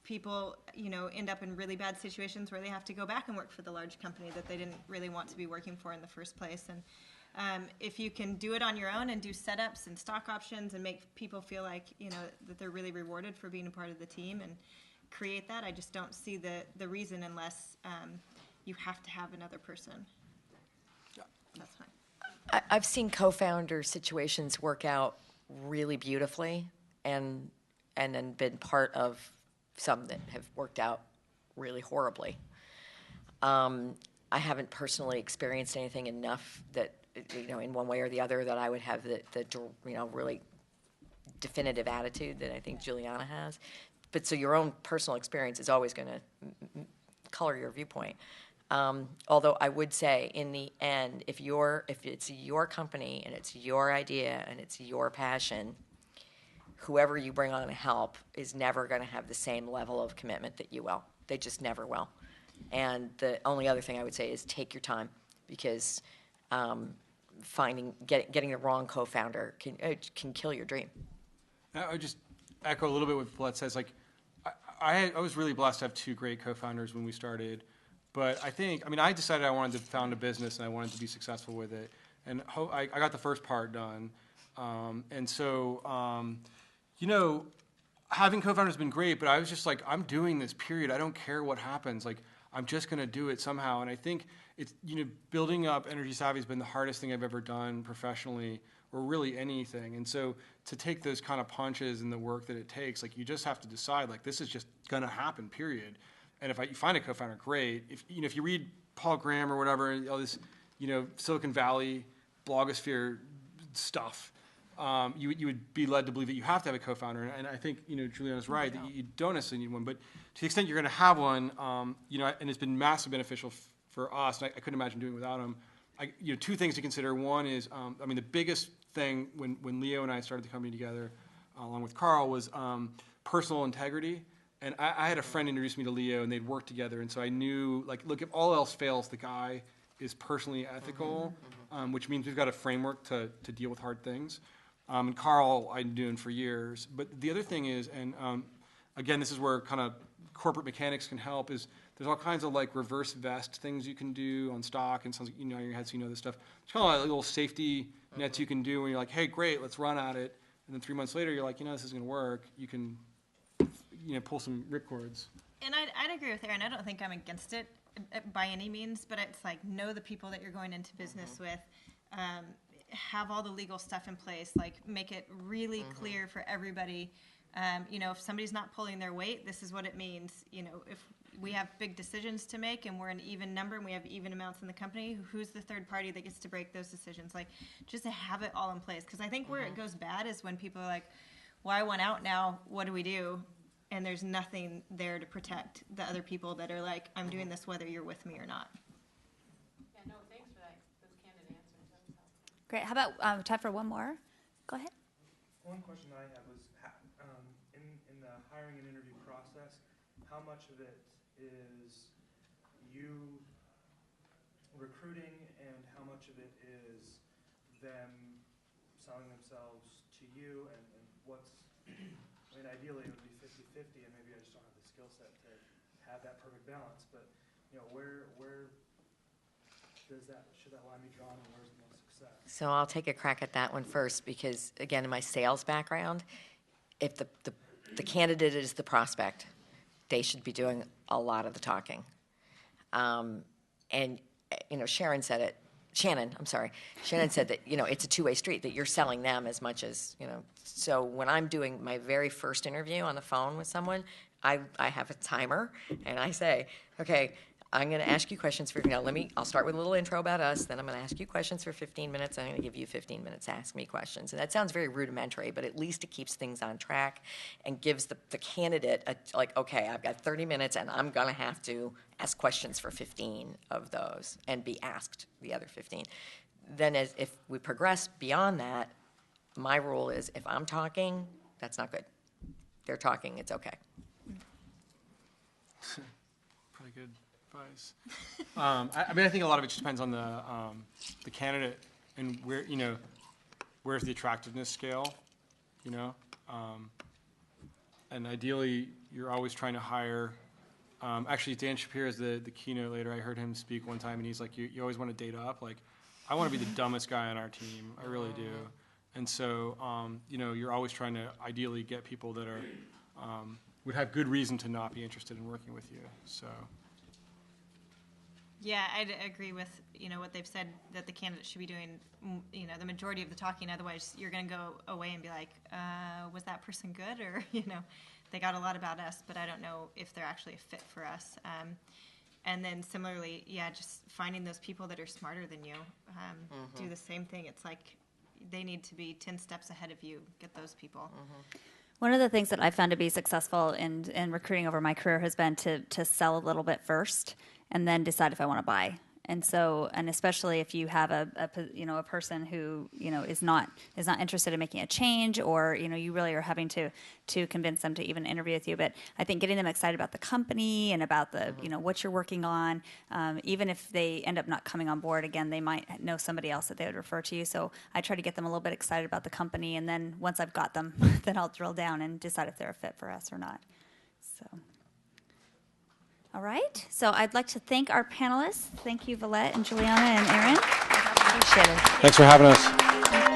People, end up in really bad situations where they have to go back and work for the large company that they didn't really want to be working for in the first place. And if you can do it on your own and do setups and stock options and make people feel like, that they're really rewarded for being a part of the team and create that, I just don't see the reason unless you have to have another person. That's fine. I've seen co-founder situations work out really beautifully, and then been part of some that have worked out really horribly. I haven't personally experienced anything enough that, in one way or the other, that I would have the really definitive attitude that I think Juliana has. But so your own personal experience is always going to color your viewpoint. Although I would say, in the end, if it's your company and it's your idea and it's your passion, whoever you bring on to help is never going to have the same level of commitment that you will. They just never will. And the only other thing I would say is take your time, because getting the wrong co-founder can kill your dream. I would just echo a little bit what Villette says. Like, I was really blessed to have 2 great co-founders when we started. But I decided I wanted to found a business and I wanted to be successful with it. And I got the first part done. And so, having co-founders has been great, but I was just like, I'm doing this, period. I don't care what happens. Like, I'm just going to do it somehow. And I think it's, building up EnergySavvy has been the hardest thing I've ever done professionally, or really anything. And so to take those kind of punches and the work that it takes, like, you just have to decide, like, this is just going to happen, period. And if you find a co-founder, great. If you read Paul Graham or whatever, all this, Silicon Valley blogosphere stuff, you would be led to believe that you have to have a co-founder. And I think, Juliana's right, that you don't necessarily need one. But to the extent you're going to have one, and it's been massively beneficial for us, and I couldn't imagine doing it without him. 2 things to consider. One is, the biggest thing when Leo and I started the company together, along with Carl, was personal integrity. And I had a friend introduce me to Leo, and they'd worked together, and so I knew, like, look, if all else fails, the guy is personally ethical, which means we've got a framework to deal with hard things. And Carl, I've been doing for years. But the other thing is, and again, this is where kind of corporate mechanics can help, is there's all kinds of like reverse vest things you can do on stock, and sounds like you know in your head, so you know this stuff. It's kind of like little safety nets you can do when you're like, hey, great, let's run at it. And then 3 months later, you're like, you know, this is going to work. You can, you know, pull some ripcords. And I'd agree with Aaron. I don't think I'm against it by any means, but it's like know the people that you're going into business with, have all the legal stuff in place, like make it really clear for everybody. You know, if somebody's not pulling their weight, this is what it means. You know, if we have big decisions to make and we're an even number and we have even amounts in the company, who's the third party that gets to break those decisions? Like, just to have it all in place. Because I think where it goes bad is when people are like, well, I want out now, what do we do? And there's nothing there to protect the other people that are like, I'm doing this whether you're with me or not. Yeah, no, thanks for that, those candid answers. That was helpful. Great. How about time for one more? Go ahead. One question I had was, in the hiring and interview process, how much of it is you recruiting and how much of it is them selling themselves to you, and what's, I mean, ideally it would be 50-50, and maybe I just don't have the skill set to have that perfect balance, but, you know, where does that, should that line be drawn, and where's the most success? So I'll take a crack at that one first because, again, in my sales background, if the candidate is the prospect, they should be doing a lot of the talking. And, you know, Shannon said that, you know, it's a two-way street, that you're selling them as much as, you know. So when I'm doing my very first interview on the phone with someone, I have a timer, and I say, okay, I'm going to ask you questions for, you know, I'll start with a little intro about us, then I'm going to ask you questions for 15 minutes, and I'm going to give you 15 minutes to ask me questions. And that sounds very rudimentary, but at least it keeps things on track and gives the candidate, okay, I've got 30 minutes, and I'm going to have to ask questions for 15 of those and be asked the other 15. Then if we progress beyond that, my rule is if I'm talking, that's not good. They're talking, it's okay. Pretty good advice. I mean, I think a lot of it just depends on the candidate and where, you know, where's the attractiveness scale, you know, and ideally you're always trying to hire. Actually, Dan Shapiro is the keynote leader. I heard him speak one time, and he's like, you always want to date up. Like, I want to be the dumbest guy on our team. I really do. And so, you know, you're always trying to ideally get people that are would have good reason to not be interested in working with you. So. Yeah, I'd agree with, you know, what they've said, that the candidate should be doing, you know, the majority of the talking. Otherwise, you're going to go away and be like, was that person good? Or, you know, they got a lot about us, but I don't know if they're actually a fit for us. And then similarly, yeah, just finding those people that are smarter than you. Do the same thing. It's like they need to be 10 steps ahead of you. Get those people. One of the things that I found to be successful in recruiting over my career has been to sell a little bit first and then decide if I want to buy. And so, and especially if you have a person who, you know, is not interested in making a change, or, you know, you really are having to convince them to even interview with you. But I think getting them excited about the company and about the, you know, what you're working on, even if they end up not coming on board, again, they might know somebody else that they would refer to you. So I try to get them a little bit excited about the company, and then once I've got them, then I'll drill down and decide if they're a fit for us or not. So. All right, so I'd like to thank our panelists. Thank you, Villette and Juliana and Aaron. Thanks, Shannon. Thanks for having us.